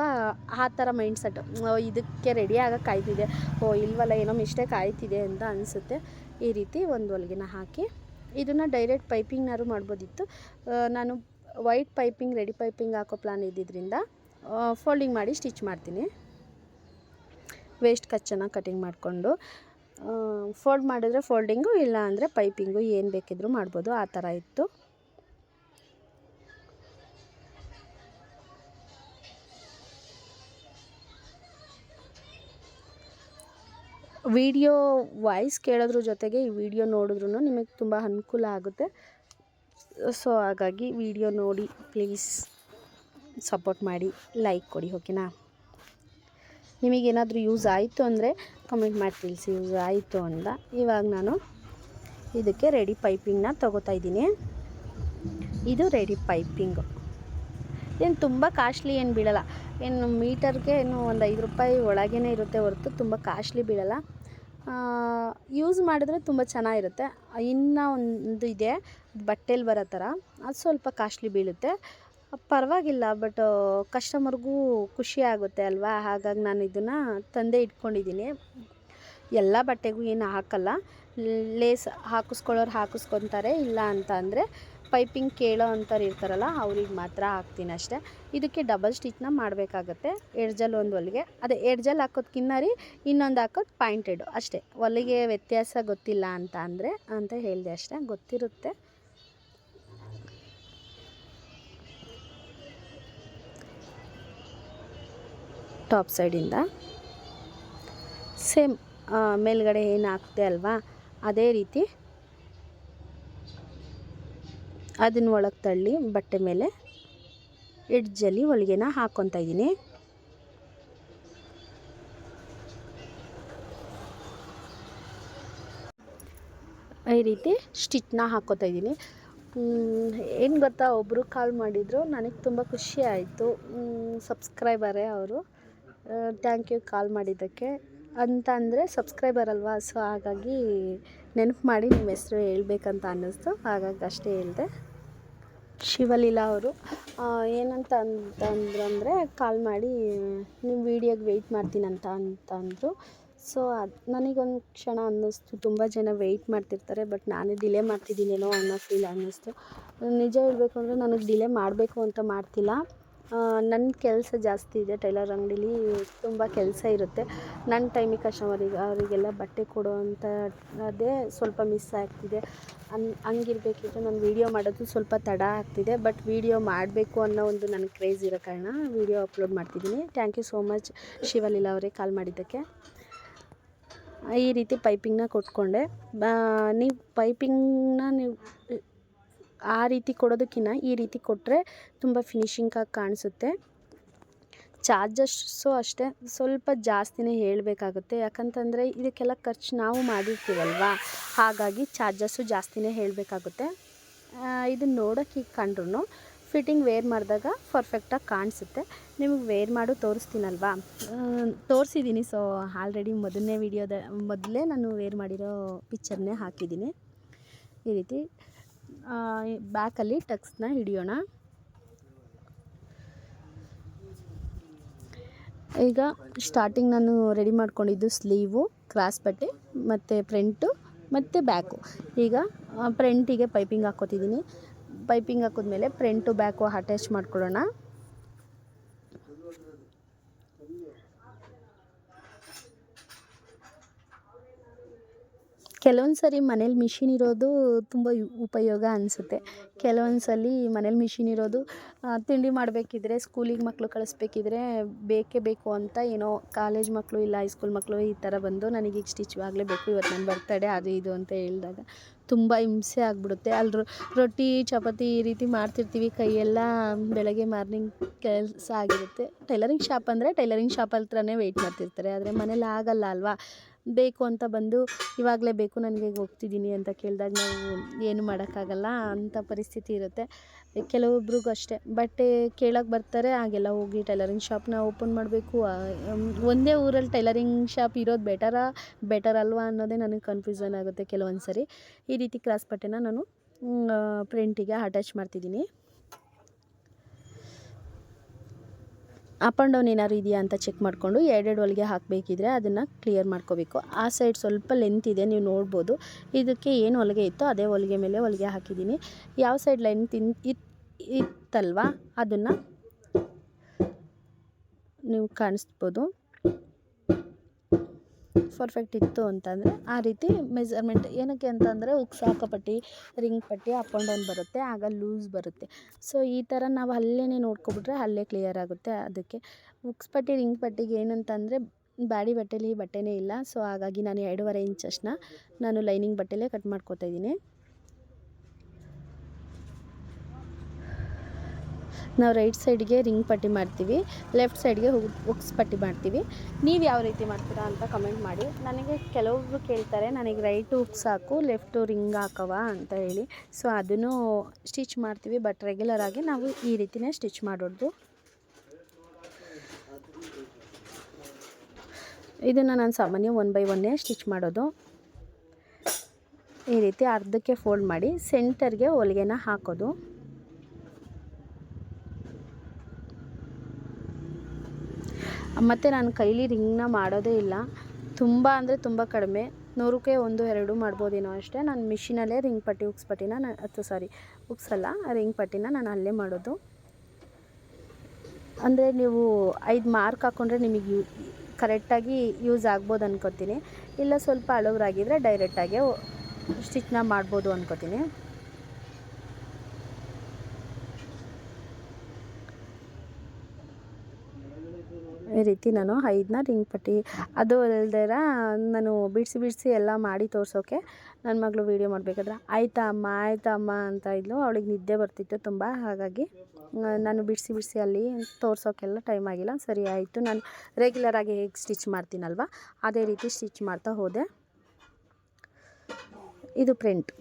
ಆ ಥರ ಮೈಂಡ್ ಸೆಟ್, ಇದಕ್ಕೆ ರೆಡಿ ಆಗೋಕ್ಕೆ ಕಾಯ್ತಿದೆ, ಇಲ್ವಲ್ಲ ಏನೋ ಮಿಸ್ಟೇಕ್ ಆಯ್ತಿದೆ ಅಂತ ಅನಿಸುತ್ತೆ. ಈ ರೀತಿ ಒಂದು ಹೊಲಿಗೆನ ಹಾಕಿ ಇದನ್ನು ಡೈರೆಕ್ಟ್ ಪೈಪಿಂಗ್ನಾರು ಮಾಡ್ಬೋದಿತ್ತು. ನಾನು ವೈಟ್ ಪೈಪಿಂಗ್ ರೆಡಿ ಪೈಪಿಂಗ್ ಹಾಕೋ ಪ್ಲಾನ್ ಇದ್ದಿದ್ದರಿಂದ ಫೋಲ್ಡಿಂಗ್ ಮಾಡಿ ಸ್ಟಿಚ್ ಮಾಡ್ತೀನಿ. ವೇಸ್ಟ್ ಕಚ್ಚನ್ನು ಕಟಿಂಗ್ ಮಾಡಿಕೊಂಡು ಫೋಲ್ಡ್ ಮಾಡಿದ್ರೆ ಫೋಲ್ಡಿಂಗು, ಇಲ್ಲ ಅಂದರೆ ಪೈಪಿಂಗು, ಏನು ಬೇಕಿದ್ರೂ ಮಾಡ್ಬೋದು. ಆ ಥರ ಇತ್ತು. ವಿಡಿಯೋ ವಾಯ್ಸ್ ಕೇಳೋದ್ರ ಜೊತೆಗೆ ಈ ವಿಡಿಯೋ ನೋಡಿದ್ರೂ ನಿಮಗೆ ತುಂಬ ಅನುಕೂಲ ಆಗುತ್ತೆ. ಸೊ ಹಾಗಾಗಿ ವಿಡಿಯೋ ನೋಡಿ ಪ್ಲೀಸ್ ಸಪೋರ್ಟ್ ಮಾಡಿ, ಲೈಕ್ ಕೊಡಿ, ಓಕೆನಾ? ನಿಮಗೇನಾದರೂ ಯೂಸ್ ಆಯಿತು ಅಂದರೆ ಕಮೆಂಟ್ ಮಾಡಿ ತಿಳಿಸಿ, ಯೂಸ್ ಆಯಿತು ಅಂತ. ಇವಾಗ ನಾನು ಇದಕ್ಕೆ ರೆಡಿ ಪೈಪಿಂಗ್ನ ತೊಗೋತಾ ಇದ್ದೀನಿ. ಇದು ರೆಡಿ ಪೈಪಿಂಗು ಏನು ತುಂಬ ಕಾಸ್ಟ್ಲಿ ಏನು ಬೀಳಲ್ಲ. ಏನು ಮೀಟರ್ಗೆ ಏನು ಒಂದು 5 ರೂಪಾಯಿ ಒಳಗೇ ಇರುತ್ತೆ ಹೊರತು ತುಂಬ ಕಾಸ್ಟ್ಲಿ ಬೀಳಲ್ಲ. ಯೂಸ್ ಮಾಡಿದ್ರೆ ತುಂಬ ಚೆನ್ನಾಗಿರುತ್ತೆ. ಇನ್ನೂ ಒಂದು ಇದೆ ಬಟ್ಟೆಲಿ ಬರೋ ಥರ, ಅದು ಸ್ವಲ್ಪ ಕಾಸ್ಟ್ಲಿ ಬೀಳುತ್ತೆ. ಪರವಾಗಿಲ್ಲ, ಬಟ್ ಕಸ್ಟಮರ್ಗೂ ಖುಷಿ ಆಗುತ್ತೆ ಅಲ್ವಾ. ಹಾಗಾಗಿ ನಾನು ಇದನ್ನು ತಂದೆ ಇಟ್ಕೊಂಡಿದ್ದೀನಿ. ಎಲ್ಲ ಬಟ್ಟೆಗೂ ಏನು ಹಾಕಲ್ಲ, ಲೇಸ್ ಹಾಕಿಸ್ಕೊಳ್ಳೋರು ಹಾಕಿಸ್ಕೊತಾರೆ, ಇಲ್ಲ ಅಂತ ಅಂದರೆ ಪೈಪಿಂಗ್ ಕೇಳೋ ಅಂಥವ್ರು ಇರ್ತಾರಲ್ಲ ಅವ್ರಿಗೆ ಮಾತ್ರ ಹಾಕ್ತೀನಿ ಅಷ್ಟೇ. ಇದಕ್ಕೆ ಡಬಲ್ ಸ್ಟಿಚ್ನ ಮಾಡಬೇಕಾಗತ್ತೆ. ಎಡ್ಜಲ್ಲಿ ಒಂದು ಹೊಲಿಗೆ, ಅದೇ ಎಡ್ಜಲ್ಲಿ ಹಾಕೋದು ಕಿನ್ನರಿ, ಇನ್ನೊಂದು ಹಾಕೋದು ಪಾಯಿಂಟೆಡು ಅಷ್ಟೇ. ಹೊಲಿಗೆ ವ್ಯತ್ಯಾಸ ಗೊತ್ತಿಲ್ಲ ಅಂತ ಹೇಳಿದೆ ಅಷ್ಟೇ, ಗೊತ್ತಿರುತ್ತೆ. ಟಾಪ್ ಸೈಡಿಂದ ಸೇಮ್ ಮೇಲ್ಗಡೆ ಏನು ಹಾಕ್ದೆ ಅಲ್ವಾ ಅದೇ ರೀತಿ ಅದನ್ನು ಒಳಗೆ ತಳ್ಳಿ ಬಟ್ಟೆ ಮೇಲೆ ಎಡ್ಜಲ್ಲಿ ಹೊಲಿಗೆನ ಹಾಕ್ಕೊತಾ ಇದ್ದೀನಿ. ಈ ರೀತಿ ಸ್ಟಿಚ್ನ ಹಾಕ್ಕೊತಾ ಇದ್ದೀನಿ. ಏನು ಗೊತ್ತಾ, ಒಬ್ಬರು ಕಾಲ್ ಮಾಡಿದರು, ನನಗೆ ತುಂಬ ಖುಷಿ ಆಯಿತು. ಸಬ್ಸ್ಕ್ರೈಬರೇ ಅವರು. ಥ್ಯಾಂಕ್ ಯು ಕಾಲ್ ಮಾಡಿದ್ದಕ್ಕೆ ಅಂತ. ಅಂದರೆ ಸಬ್ಸ್ಕ್ರೈಬರ್ ಅಲ್ವಾ, ಸೊ ಹಾಗಾಗಿ ನೆನಪು ಮಾಡಿ ನಿಮ್ಮ ಹೆಸರು ಹೇಳ್ಬೇಕಂತ ಅನ್ನಿಸ್ತು, ಹಾಗಾಗಿ ಅಷ್ಟೇ ಹೇಳಿದೆ. ಶಿವಲೀಲಾ ಅವರು ಏನಂತ ಅಂತಂದ್ರೆ ಕಾಲ್ ಮಾಡಿ ನಿಮ್ಮ ವೀಡಿಯೋಗೆ ವೆಯ್ಟ್ ಮಾಡ್ತೀನಂತ ಅಂದರು. ಸೊ ಅದು ನನಗೊಂದು ಕ್ಷಣ ಅನ್ನಿಸ್ತು, ತುಂಬ ಜನ ವೆಯ್ಟ್ ಮಾಡ್ತಿರ್ತಾರೆ, ಬಟ್ ನಾನೇ ಡಿಲೇ ಮಾಡ್ತಿದ್ದೀನೇನೋ ಅನ್ನೋ ಫೀಲ್ ಅನ್ನಿಸ್ತು. ನಿಜ ಹೇಳಬೇಕು ಅಂದರೆ ನನಗೆ ಡಿಲೇ ಮಾಡಬೇಕು ಅಂತ ಮಾಡ್ತಿಲ್ಲ. ನನ್ನ ಕೆಲಸ ಜಾಸ್ತಿ ಇದೆ. ಟೈಲರ್ ಅಂಗಡೀಲಿ ತುಂಬ ಕೆಲಸ ಇರುತ್ತೆ. ನನ್ನ ಟೈಮಿಗೆ ಅವರಿಗೆಲ್ಲ ಬಟ್ಟೆ ಕೊಡೋವಂಥ ಅದೇ ಸ್ವಲ್ಪ ಮಿಸ್ ಆಗ್ತಿದೆ. ಹಂಗಿರ್ಬೇಕಿದ್ರೆ ನಾನು ವೀಡಿಯೋ ಮಾಡೋದು ಸ್ವಲ್ಪ ತಡ ಆಗ್ತಿದೆ, ಬಟ್ ವೀಡಿಯೋ ಮಾಡಬೇಕು ಅನ್ನೋ ಒಂದು ನನಗೆ ಕ್ರೇಜ್ ಇರೋ ಕಾರಣ ವೀಡಿಯೋ ಅಪ್ಲೋಡ್ ಮಾಡ್ತಿದ್ದೀನಿ. Thank you so much Shivaleela ಅವರೇ ಕಾಲ್ ಮಾಡಿದ್ದಕ್ಕೆ. ಈ ರೀತಿ ಪೈಪಿಂಗ್ನ ಕೊಟ್ಕೊಂಡೆ. ನೀವು ಪೈಪಿಂಗ್ನ ಆ ರೀತಿ ಕೊಡೋದಕ್ಕಿಂತ ಈ ರೀತಿ ಕೊಟ್ಟರೆ ತುಂಬ ಫಿನಿಶಿಂಗಾಗಿ ಕಾಣಿಸುತ್ತೆ. ಚಾರ್ಜಸ್ಸು ಅಷ್ಟೇ ಸ್ವಲ್ಪ ಜಾಸ್ತಿನೇ ಹೇಳಬೇಕಾಗುತ್ತೆ. ಯಾಕಂತಂದರೆ ಇದಕ್ಕೆಲ್ಲ ಖರ್ಚು ನಾವು ಮಾಡಿರ್ತೀವಲ್ವ, ಹಾಗಾಗಿ ಚಾರ್ಜಸ್ಸು ಜಾಸ್ತಿನೇ ಹೇಳಬೇಕಾಗುತ್ತೆ. ಇದನ್ನು ನೋಡೋಕ್ಕೆ ಈಗ ಕಂಡ್ರೂ ಫಿಟ್ಟಿಂಗ್ ವೇರ್ ಮಾಡಿದಾಗ ಪರ್ಫೆಕ್ಟಾಗಿ ಕಾಣಿಸುತ್ತೆ. ನಿಮಗೆ ವೇರ್ ಮಾಡು ತೋರಿಸ್ತೀನಲ್ವಾ, ತೋರಿಸಿದ್ದೀನಿ. ಸೊ ಆಲ್ರೆಡಿ ಮೊದಲೇ ನಾನು ವೇರ್ ಮಾಡಿರೋ ಪಿಕ್ಚರ್ನೇ ಹಾಕಿದ್ದೀನಿ. ಈ ರೀತಿ ಬ್ಯಾಕಲ್ಲಿ ಟಕ್ಸ್ನ ಹಿಡಿಯೋಣ. ಈಗ ಸ್ಟಾರ್ಟಿಂಗ್ ನಾನು ರೆಡಿ ಮಾಡ್ಕೊಂಡಿದ್ದು ಸ್ಲೀವು, ಕ್ರಾಸ್ ಬಟ್ಟೆ ಮತ್ತು ಫ್ರಂಟು ಮತ್ತು ಬ್ಯಾಕು. ಈಗ ಫ್ರಂಟಿಗೆ ಪೈಪಿಂಗ್ ಹಾಕ್ಕೋತಿದ್ದೀನಿ. ಪೈಪಿಂಗ್ ಹಾಕಿದ್ಮೇಲೆ ಫ್ರಂಟು ಬ್ಯಾಕು ಅಟ್ಯಾಚ್ ಮಾಡ್ಕೊಳ್ಳೋಣ. ಕೆಲವೊಂದು ಸರಿ ಮನೇಲಿ ಮಿಷಿನ್ ಇರೋದು ತುಂಬ ಉಪಯೋಗ ಅನಿಸುತ್ತೆ. ಕೆಲವೊಂದು ಸಲ ಮನೇಲಿ ಮಿಷಿನ್ ಇರೋದು ತಿಂಡಿ ಮಾಡಬೇಕಿದ್ರೆ, ಸ್ಕೂಲಿಗೆ ಮಕ್ಕಳು ಕಳಿಸ್ಬೇಕಿದ್ರೆ ಬೇಕೇ ಬೇಕು ಅಂತ ಏನೋ ಕಾಲೇಜ್ ಮಕ್ಕಳು ಇಲ್ಲ ಹೈಸ್ಕೂಲ್ ಮಕ್ಕಳು ಈ ಥರ ಬಂದು ನನಗೀಗ ಸ್ಟಿಚ್ ಆಗಲೇಬೇಕು, ಇವತ್ತು ನನ್ನ ಬರ್ತಡೇ ಅದು ಇದು ಅಂತ ಹೇಳಿದಾಗ ತುಂಬ ಹಿಂಸೆ ಆಗಿಬಿಡುತ್ತೆ. ಅಲ್ಲಿ ರೊಟ್ಟಿ ಚಪಾತಿ ಈ ರೀತಿ ಮಾಡ್ತಿರ್ತೀವಿ, ಕೈಯೆಲ್ಲ ಬೆಳಗ್ಗೆ ಮಾರ್ನಿಂಗ್ ಕೆಲಸ ಆಗಿರುತ್ತೆ. ಟೈಲರಿಂಗ್ ಶಾಪ್ ಅಂದರೆ ಟೈಲರಿಂಗ್ ಶಾಪ್ ಹತ್ರನೇ ವೆಯ್ಟ್ ಮಾಡ್ತಿರ್ತಾರೆ. ಆದರೆ ಮನೇಲಿ ಆಗಲ್ಲ ಅಲ್ವಾ, ಬೇಕು ಅಂತ ಬಂದು ಇವಾಗಲೇ ಬೇಕು ನನಗೆ ಹೋಗ್ತಿದ್ದೀನಿ ಅಂತ ಕೇಳಿದಾಗ ನಾವು ಏನು ಮಾಡೋಕ್ಕಾಗಲ್ಲ, ಅಂಥ ಪರಿಸ್ಥಿತಿ ಇರುತ್ತೆ. ಕೆಲವೊಬ್ರಿಗೂ ಅಷ್ಟೇ ಬಟ್ಟೆ ಕೇಳೋಕ್ಕೆ ಬರ್ತಾರೆ, ಹಾಗೆಲ್ಲ ಹೋಗಿ ಟೈಲರಿಂಗ್ ಶಾಪ್ನ ಓಪನ್ ಮಾಡಬೇಕು. ಒಂದೇ ಊರಲ್ಲಿ ಟೈಲರಿಂಗ್ ಶಾಪ್ ಇರೋದು ಬೆಟರ್ ಅಲ್ವಾ ಅನ್ನೋದೇ ನನಗೆ ಕನ್ಫ್ಯೂಷನ್ ಆಗುತ್ತೆ ಕೆಲವೊಂದು ಸರಿ. ಈ ರೀತಿ ಕ್ರಾಸ್ ಬಟ್ಟೆನ ನಾನು ಪ್ರಿಂಟಿಗೆ ಅಟ್ಯಾಚ್ ಮಾಡ್ತಿದ್ದೀನಿ. ಅಪ್ ಆ್ಯಂಡ್ ಡೌನ್ ಏನಾದ್ರು ಇದೆಯಾ ಅಂತ ಚೆಕ್ ಮಾಡಿಕೊಂಡು ಎರಡೆರಡು ಹೊಲಿಗೆ ಹಾಕಬೇಕಿದ್ರೆ ಅದನ್ನು ಕ್ಲಿಯರ್ ಮಾಡ್ಕೋಬೇಕು. ಆ ಸೈಡ್ ಸ್ವಲ್ಪ ಲೆಂತ್ ಇದೆ, ನೀವು ನೋಡ್ಬೋದು. ಇದಕ್ಕೆ ಏನು ಹೊಲಿಗೆ ಇತ್ತೋ ಅದೇ ಹೊಲಿಗೆ ಮೇಲೆ ಹೊಲಿಗೆ ಹಾಕಿದ್ದೀನಿ. ಯಾವ ಸೈಡ್ ಲೆಂತ್ ಇತ್ತಲ್ವಾ ಅದನ್ನು ನೀವು ಕಾಣಿಸ್ಬೋದು. ಪರ್ಫೆಕ್ಟ್ ಇತ್ತು ಅಂತಂದರೆ ಆ ರೀತಿ ಮೆಜರ್ಮೆಂಟ್ ಏನಕ್ಕೆ ಅಂತಂದರೆ ಉಕ್ಸ್ ಹಾಕೋ ಪಟ್ಟಿ, ರಿಂಗ್ ಪಟ್ಟಿ ಅಪ್ ಆ್ಯಂಡ್ ಡೌನ್ ಬರುತ್ತೆ, ಆಗ ಲೂಸ್ ಬರುತ್ತೆ. ಸೊ ಈ ಥರ ನಾವು ಅಲ್ಲೇ ನೋಡ್ಕೊಬಿಟ್ರೆ ಅಲ್ಲೇ ಕ್ಲಿಯರ್ ಆಗುತ್ತೆ. ಅದಕ್ಕೆ ಉಕ್ಸ್ ಪಟ್ಟಿ ರಿಂಗ್ ಪಟ್ಟಿಗೆ ಏನಂತಂದರೆ ಬಾಡಿ ಬಟ್ಟೆಲಿ ಬಟ್ಟೆನೇ ಇಲ್ಲ. ಸೊ ಹಾಗಾಗಿ ನಾನು 2.5 ಇಂಚಸ್ನ ನಾನು ಲೈನಿಂಗ್ ಬಟ್ಟೆಲೇ ಕಟ್ ಮಾಡ್ಕೊತಾ ಇದ್ದೀನಿ. ನಾವು ರೈಟ್ ಸೈಡ್ಗೆ ರಿಂಗ್ ಪಟ್ಟಿ ಮಾಡ್ತೀವಿ, ಲೆಫ್ಟ್ ಸೈಡ್ಗೆ ಉಕ್ಸ್ ಪಟ್ಟಿ ಮಾಡ್ತೀವಿ. ನೀವು ಯಾವ ರೀತಿ ಮಾಡ್ತೀರಾ ಅಂತ ಕಮೆಂಟ್ ಮಾಡಿ. ನನಗೆ ಕೆಲವೊಬ್ರು ಕೇಳ್ತಾರೆ, ನನಗೆ ರೈಟು ಉಕ್ಸ್ ಹಾಕು ಲೆಫ್ಟು ರಿಂಗ್ ಹಾಕವ ಅಂತ ಹೇಳಿ. ಸೊ ಅದನ್ನು ಸ್ಟಿಚ್ ಮಾಡ್ತೀವಿ, ಬಟ್ ರೆಗ್ಯುಲರಾಗಿ ನಾವು ಈ ರೀತಿಯೇ ಸ್ಟಿಚ್ ಮಾಡೋದು. ಇದನ್ನು ನಾನು ಸಾಮಾನ್ಯ 1 by 1 ಸ್ಟಿಚ್ ಮಾಡೋದು. ಈ ರೀತಿ ಅರ್ಧಕ್ಕೆ ಫೋಲ್ಡ್ ಮಾಡಿ ಸೆಂಟರ್ಗೆ ಹೊಲಿಗೆನ ಹಾಕೋದು. ಮತ್ತು ನಾನು ಕೈಲಿ ರಿಂಗ್ನ ಮಾಡೋದೇ ಇಲ್ಲ, ತುಂಬ ಅಂದರೆ ತುಂಬ ಕಡಿಮೆ, 100ಕ್ಕೆ 1-2 ಮಾಡ್ಬೋದೇನೋ ಅಷ್ಟೇ. ನಾನು ಮಿಷಿನಲ್ಲೇ ರಿಂಗ್ ಪಟ್ಟಿ ಉಕ್ಸ್ ಪಟ್ಟಿನ ಉಕ್ಸಲ್ಲ ರಿಂಗ್ ಪಟ್ಟಿನ ನಾನು ಅಲ್ಲೇ ಮಾಡೋದು. ಅಂದರೆ ನೀವು 5 ಮಾರ್ಕ್ ಹಾಕ್ಕೊಂಡ್ರೆ ನಿಮಗೆ ಕರೆಕ್ಟಾಗಿ ಯೂಸ್ ಆಗ್ಬೋದು ಅನ್ಕೋತೀನಿ. ಇಲ್ಲ ಸ್ವಲ್ಪ ಹಳಬರಾಗಿದ್ದರೆ ಡೈರೆಕ್ಟಾಗೆ ಸ್ಟಿಚ್ನ ಮಾಡ್ಬೋದು ಅನ್ಕೋತೀನಿ. ಈ ರೀತಿ ನಾನು 5ನ ರಿಂಗ್ ಪಟ್ಟಿ, ಅದು ಅಲ್ದಿರ ನಾನು ಬಿಡಿಸಿ ಎಲ್ಲ ಮಾಡಿ ತೋರಿಸೋಕೆ ನನ್ನ ಮಗಳು ವೀಡಿಯೋ ಮಾಡಬೇಕಾದ್ರೆ ಆಯ್ತಾ ಅಮ್ಮ ಅಂತ ಇದ್ಲು. ಅವಳಿಗೆ ನಿದ್ದೆ ಬರ್ತಿತ್ತು ತುಂಬ, ಹಾಗಾಗಿ ನಾನು ಬಿಡಿಸಿ ಅಲ್ಲಿ ತೋರಿಸೋಕೆಲ್ಲ ಟೈಮ್ ಆಗಿಲ್ಲ. ಸರಿ ಆಯಿತು, ನಾನು ರೆಗ್ಯುಲರಾಗಿ ಹೇಗೆ ಸ್ಟಿಚ್ ಮಾಡ್ತೀನಲ್ವ ಅದೇ ರೀತಿ ಸ್ಟಿಚ್ ಮಾಡ್ತಾ ಹೋದೆ. ಇದು ಫ್ರಂಟ್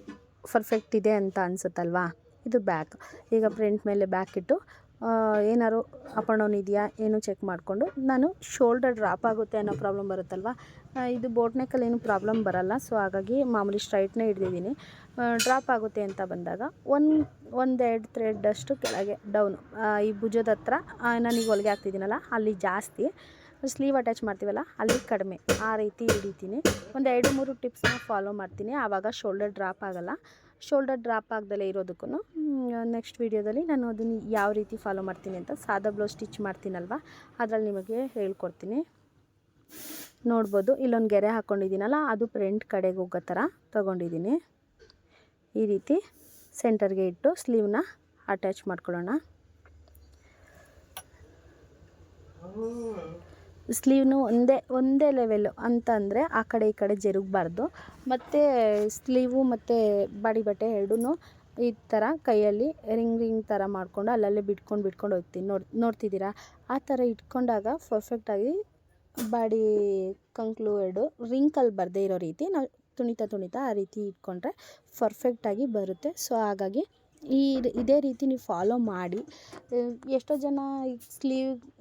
ಪರ್ಫೆಕ್ಟ್ ಇದೆ ಅಂತ ಅನಿಸುತ್ತಲ್ವಾ. ಇದು ಬ್ಯಾಕ್. ಈಗ ಫ್ರಂಟ್ ಮೇಲೆ ಬ್ಯಾಕ್ ಇಟ್ಟು ಏನಾದ್ರು ಅಪ್ ಆ್ಯಂಡ್ ಡೌನ್ ಇದೆಯಾ ಏನು ಚೆಕ್ ಮಾಡಿಕೊಂಡು, ನಾನು ಶೋಲ್ಡರ್ ಡ್ರಾಪ್ ಆಗುತ್ತೆ ಅನ್ನೋ ಪ್ರಾಬ್ಲಮ್ ಬರುತ್ತಲ್ವ, ಇದು ಬೋಟ್ ನೆಕ್ಕಲ್ಲಿ ಏನು ಪ್ರಾಬ್ಲಮ್ ಬರಲ್ಲ. ಸೊ ಹಾಗಾಗಿ ಮಾಮೂಲಿ ಸ್ಟ್ರೈಟ್ನೇ ಹಿಡ್ದಿದ್ದೀನಿ. ಡ್ರಾಪ್ ಆಗುತ್ತೆ ಅಂತ ಬಂದಾಗ ಒಂದೆರಡು ಥ್ರೆಡ್ಡಷ್ಟು ಕೆಳಗೆ ಡೌನು, ಈ ಭುಜದ ಹತ್ರ ನಾನೀಗ ಹೊಲಿಗೆ ಹಾಕ್ತಿದ್ದೀನಲ್ಲ ಅಲ್ಲಿ ಜಾಸ್ತಿ, ಸ್ಲೀವ್ ಅಟ್ಯಾಚ್ ಮಾಡ್ತೀವಲ್ಲ ಅಲ್ಲಿ ಕಡಿಮೆ, ಆ ರೀತಿ ಹಿಡಿತೀನಿ. ಒಂದು 2-3 ಟಿಪ್ಸ್ನ ಫಾಲೋ ಮಾಡ್ತೀನಿ, ಆವಾಗ ಶೋಲ್ಡರ್ ಡ್ರಾಪ್ ಆಗೋಲ್ಲ. ಶೋಲ್ಡರ್ ಡ್ರಾಪ್ ಆಗದಲ್ಲೇ ಇರೋದಕ್ಕೂ ನೆಕ್ಸ್ಟ್ ವೀಡಿಯೋದಲ್ಲಿ ನಾನು ಅದನ್ನು ಯಾವ ರೀತಿ ಫಾಲೋ ಮಾಡ್ತೀನಿ ಅಂತ ಸಾದಾ ಬ್ಲೌಸ್ ಸ್ಟಿಚ್ ಮಾಡ್ತೀನಲ್ವ ಅದರಲ್ಲಿ ನಿಮಗೆ ಹೇಳ್ಕೊಡ್ತೀನಿ. ನೋಡ್ಬೋದು, ಇಲ್ಲೊಂದು ಗೆರೆ ಹಾಕ್ಕೊಂಡಿದ್ದೀನಲ್ಲ ಅದು ಫ್ರಂಟ್ ಕಡೆಗೆ ಹೋಗೋ ಥರ ತೊಗೊಂಡಿದ್ದೀನಿ. ಈ ರೀತಿ ಸೆಂಟರ್ಗೆ ಇಟ್ಟು ಸ್ಲೀವ್ನ ಅಟ್ಯಾಚ್ ಮಾಡ್ಕೊಳ್ಳೋಣ. ಸ್ಲೀವ್ನು ಒಂದೇ ಲೆವೆಲ್ಲು ಅಂತಂದರೆ ಆ ಕಡೆ ಈ ಕಡೆ ಜರುಗಬಾರ್ದು. ಮತ್ತು ಸ್ಲೀವು ಮತ್ತು ಬಾಡಿ ಬಟ್ಟೆ ಎರಡೂ ಈ ಥರ ಕೈಯಲ್ಲಿ ರಿಂಗ್ ಥರ ಮಾಡಿಕೊಂಡು ಅಲ್ಲಲ್ಲೇ ಬಿಟ್ಕೊಂಡು ಹೋಗ್ತೀನಿ. ನೋಡ್ತಿದ್ದೀರಾ, ಆ ಥರ ಇಟ್ಕೊಂಡಾಗ ಪರ್ಫೆಕ್ಟಾಗಿ ಬಾಡಿ ಕಂಕ್ಲು ಎರಡು ರಿಂಕಲ್ ಬರದೇ ಇರೋ ರೀತಿ ನಾವು ತುಣಿತಾ ಆ ರೀತಿ ಇಟ್ಕೊಂಡ್ರೆ ಪರ್ಫೆಕ್ಟಾಗಿ ಬರುತ್ತೆ. ಸೊ ಹಾಗಾಗಿ ಇದೇ ರೀತಿ ನೀವು ಫಾಲೋ ಮಾಡಿ. ಎಷ್ಟೋ ಜನ ಈಗ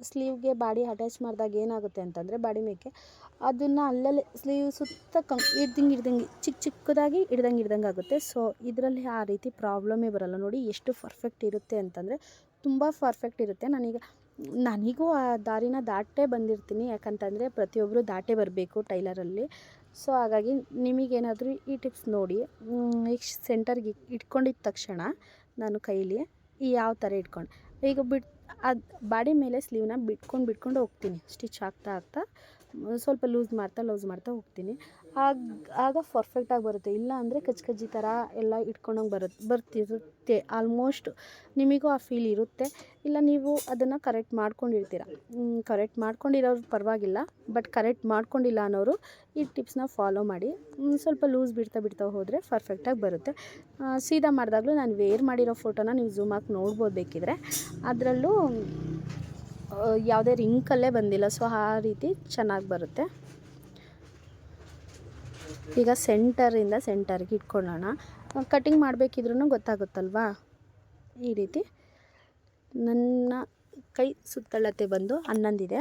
ಸ್ಲೀವ್ಗೆ ಬಾಡಿ ಅಟ್ಯಾಚ್ ಮಾಡಿದಾಗ ಏನಾಗುತ್ತೆ ಅಂತಂದರೆ ಬಾಡಿ ಮೇಕೆ ಅದನ್ನು ಅಲ್ಲಲ್ಲೇ ಸ್ಲೀವ್ ಸುತ್ತ ಹಿಡ್ದಂಗೆ ಚಿಕ್ಕದಾಗಿ ಹಿಡ್ದಂಗೆ ಆಗುತ್ತೆ. ಸೊ ಇದರಲ್ಲಿ ಆ ರೀತಿ ಪ್ರಾಬ್ಲಮೇ ಬರಲ್ಲ. ನೋಡಿ ಎಷ್ಟು ಪರ್ಫೆಕ್ಟ್ ಇರುತ್ತೆ ಅಂತಂದರೆ ತುಂಬ ಪರ್ಫೆಕ್ಟ್ ಇರುತ್ತೆ. ನನಗೂ ಆ ದಾರಿನ ದಾಟೇ ಬಂದಿರ್ತೀನಿ, ಯಾಕಂತಂದರೆ ಪ್ರತಿಯೊಬ್ಬರು ದಾಟೇ ಬರಬೇಕು ಟೈಲರಲ್ಲಿ. ಸೊ ಹಾಗಾಗಿ ನಿಮಗೇನಾದರೂ ಈ ಟಿಪ್ಸ್ ನೋಡಿ, ಈಗ ಸೆಂಟರ್ಗೆ ಇಟ್ಕೊಂಡಿದ್ದ ತಕ್ಷಣ ನಾನು ಕೈಲಿ ಯಾವ ಥರ ಇಟ್ಕೊಂಡು ಈಗ ಅದು ಬಾಡಿ ಮೇಲೆ ಸ್ಲೀವ್ನ ಬಿಟ್ಕೊಂಡು ಹೋಗ್ತೀನಿ. ಸ್ಟಿಚ್ ಹಾಕ್ತಾ ಸ್ವಲ್ಪ ಲೂಸ್ ಮಾಡ್ತಾ ಹೋಗ್ತೀನಿ. ಆಗ ಪರ್ಫೆಕ್ಟಾಗಿ ಬರುತ್ತೆ. ಇಲ್ಲ ಅಂದರೆ ಕಜ್ಜಿ ಥರ ಎಲ್ಲ ಇಟ್ಕೊಂಡಂಗೆ ಬರ್ತಿರುತ್ತೆ. ಆಲ್ಮೋಸ್ಟ್ ನಿಮಗೂ ಆ ಫೀಲ್ ಇರುತ್ತೆ. ಇಲ್ಲ ನೀವು ಅದನ್ನು ಕರೆಕ್ಟ್ ಮಾಡ್ಕೊಂಡಿರ್ತೀರ. ಕರೆಕ್ಟ್ ಮಾಡ್ಕೊಂಡಿರೋರು ಪರವಾಗಿಲ್ಲ, ಬಟ್ ಕರೆಕ್ಟ್ ಮಾಡ್ಕೊಂಡಿಲ್ಲ ಅನ್ನೋರು ಈ ಟಿಪ್ಸ್ನ ಫಾಲೋ ಮಾಡಿ. ಸ್ವಲ್ಪ ಲೂಸ್ ಬಿಡ್ತಾ ಹೋದರೆ ಪರ್ಫೆಕ್ಟಾಗಿ ಬರುತ್ತೆ. ಸೀದಾ ಮಾಡಿದಾಗಲೂ ನಾನು ವೇರ್ ಮಾಡಿರೋ ಫೋಟೋನ ನೀವು ಝೂಮ್ ಹಾಕಿ ನೋಡ್ಬೋದು ಬೇಕಿದ್ರೆ. ಅದರಲ್ಲೂ ಯಾವುದೇ ರಿಂಕಲ್ಲೇ ಬಂದಿಲ್ಲ. ಸೊ ಆ ರೀತಿ ಚೆನ್ನಾಗಿ ಬರುತ್ತೆ. ಈಗ ಸೆಂಟರ್ಗೆ ಇಟ್ಕೊಳ್ಳೋಣ. ಕಟಿಂಗ್ ಮಾಡಬೇಕಿದ್ರೂ ಗೊತ್ತಾಗುತ್ತಲ್ವಾ. ಈ ರೀತಿ ನನ್ನ ಕೈ ಸುತ್ತಳತೆ ಬಂದು 11 ಇದೆ.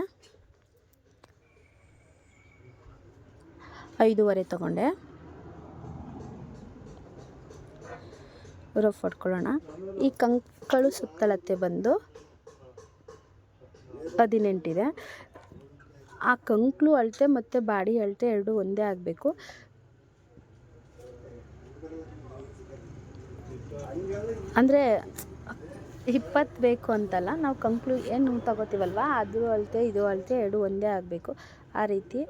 5.5 ತಗೊಂಡೆ. ರಫ್ ಹೊಡ್ಕೊಳ್ಳೋಣ. ಈ ಕಂಕಳು ಸುತ್ತಳತೆ ಬಂದು 18 ಇದೆ. ಆ ಕಂಕ್ಳು ಅಳತೆ ಮತ್ತು ಬಾಡಿ ಅಳತೆ ಎರಡು ಒಂದೇ ಆಗಬೇಕು. ಅಂದರೆ 20 ಬೇಕು ಅಂತಲ್ಲ, ನಾವು ಕಂಕ್ಳು ಏನು ತಗೋತೀವಲ್ವ ಅದು ಅಳತೆ ಇದು ಅಳತೆ ಎರಡು ಒಂದೇ ಆಗಬೇಕು. ಆ ರೀತಿ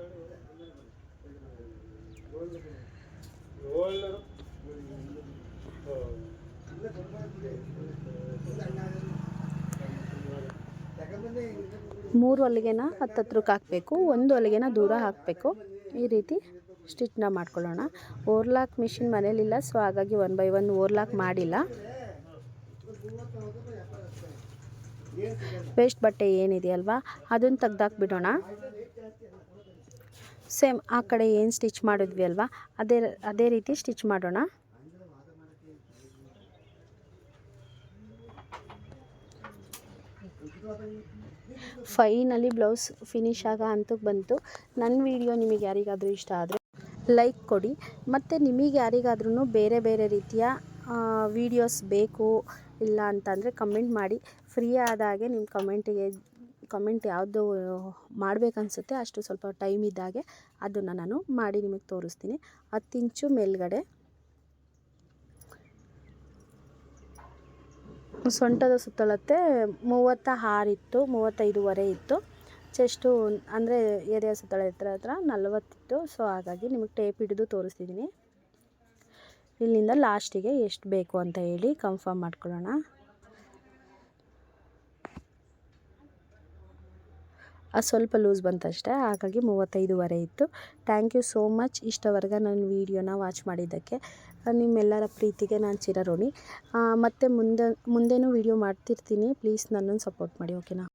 ಮೂರು ಹೊಲಿಗೆನ ಹತ್ತತ್ರಕ್ಕೆ ಹಾಕಬೇಕು, ಒಂದು ಹೊಲಿಗೆನ ದೂರ ಹಾಕಬೇಕು. ಈ ರೀತಿ ಸ್ಟಿಚ್ನ ಮಾಡ್ಕೊಳ್ಳೋಣ. ಓರ್ಲಾಕ್ ಮಿಷಿನ್ ಮನೇಲಿಲ್ಲ, ಸೊ ಹಾಗಾಗಿ 1 by 1 ಓರ್ಲಾಕ್ ಮಾಡಿಲ್ಲ. ವೇಸ್ಟ್ ಬಟ್ಟೆ ಏನಿದೆಯಲ್ವಾ ಅದನ್ನು ತೆಗ್ದಾಕ್ಬಿಡೋಣ. ಸೇಮ್ ಆ ಕಡೆ ಏನು ಸ್ಟಿಚ್ ಮಾಡಿದ್ವಿ ಅಲ್ವಾ ಅದೇ ರೀತಿ ಸ್ಟಿಚ್ ಮಾಡೋಣ. ಫೈನಲಿ ಬ್ಲೌಸ್ ಫಿನಿಶ್ ಆಗೋ ಹಂತಕ್ಕೆ ಬಂತು. ನನ್ನ ವಿಡಿಯೋ ನಿಮಗೆ ಯಾರಿಗಾದರೂ ಇಷ್ಟ ಆದರೆ ಲೈಕ್ ಕೊಡಿ. ಮತ್ತು ನಿಮಗೆ ಯಾರಿಗಾದ್ರೂ ಬೇರೆ ರೀತಿಯ ವೀಡಿಯೋಸ್ ಬೇಕು ಇಲ್ಲ ಅಂತಂದರೆ ಕಮೆಂಟ್ ಮಾಡಿ. ಫ್ರೀ ಆದಾಗೆ ನಿಮ್ಮ ಕಮೆಂಟ್ ಯಾವುದು ಮಾಡಬೇಕನ್ಸುತ್ತೆ ಅಷ್ಟು ಸ್ವಲ್ಪ ಟೈಮ್ ಇದ್ದಾಗೆ ಅದನ್ನು ನಾನು ಮಾಡಿ ನಿಮಗೆ ತೋರಿಸ್ತೀನಿ. 10 ಇಂಚು ಮೇಲ್ಗಡೆ ಸೊಂಟದ ಸುತ್ತಳತೆ 36 ಇತ್ತು, 35.5 ಇತ್ತು. ಚೆಸ್ಟು ಅಂದರೆ ಎದೆಯ ಸುತ್ತಳತೆ ಹತ್ರ 40 ಇತ್ತು. ಸೊ ಹಾಗಾಗಿ ನಿಮಗೆ ಟೇಪ್ ಹಿಡಿದು ತೋರಿಸ್ತಿದ್ದೀನಿ. ಇಲ್ಲಿಂದ ಲಾಸ್ಟಿಗೆ ಎಷ್ಟು ಬೇಕು ಅಂತ ಹೇಳಿ ಕನ್ಫರ್ಮ್ ಮಾಡ್ಕೊಳ್ಳೋಣ. ಅದು ಸ್ವಲ್ಪ ಲೂಸ್ ಬಂತಷ್ಟೇ, ಹಾಗಾಗಿ 35.5 ಇತ್ತು. ಥ್ಯಾಂಕ್ ಯು ಸೋ ಮಚ್ ಇಷ್ಟವರೆಗೆ ನನ್ನ ವೀಡಿಯೋನ ವಾಚ್ ಮಾಡಿದ್ದಕ್ಕೆ. ನಿಮ್ಮೆಲ್ಲರ ಪ್ರೀತಿಗೆ ನಾನು ಚಿರಋಣಿ. ಮತ್ತು ಮುಂದೇನೂ ವೀಡಿಯೋ ಮಾಡ್ತಿರ್ತೀನಿ. ಪ್ಲೀಸ್ ನನ್ನನ್ನು ಸಪೋರ್ಟ್ ಮಾಡಿ, ಓಕೆನಾ.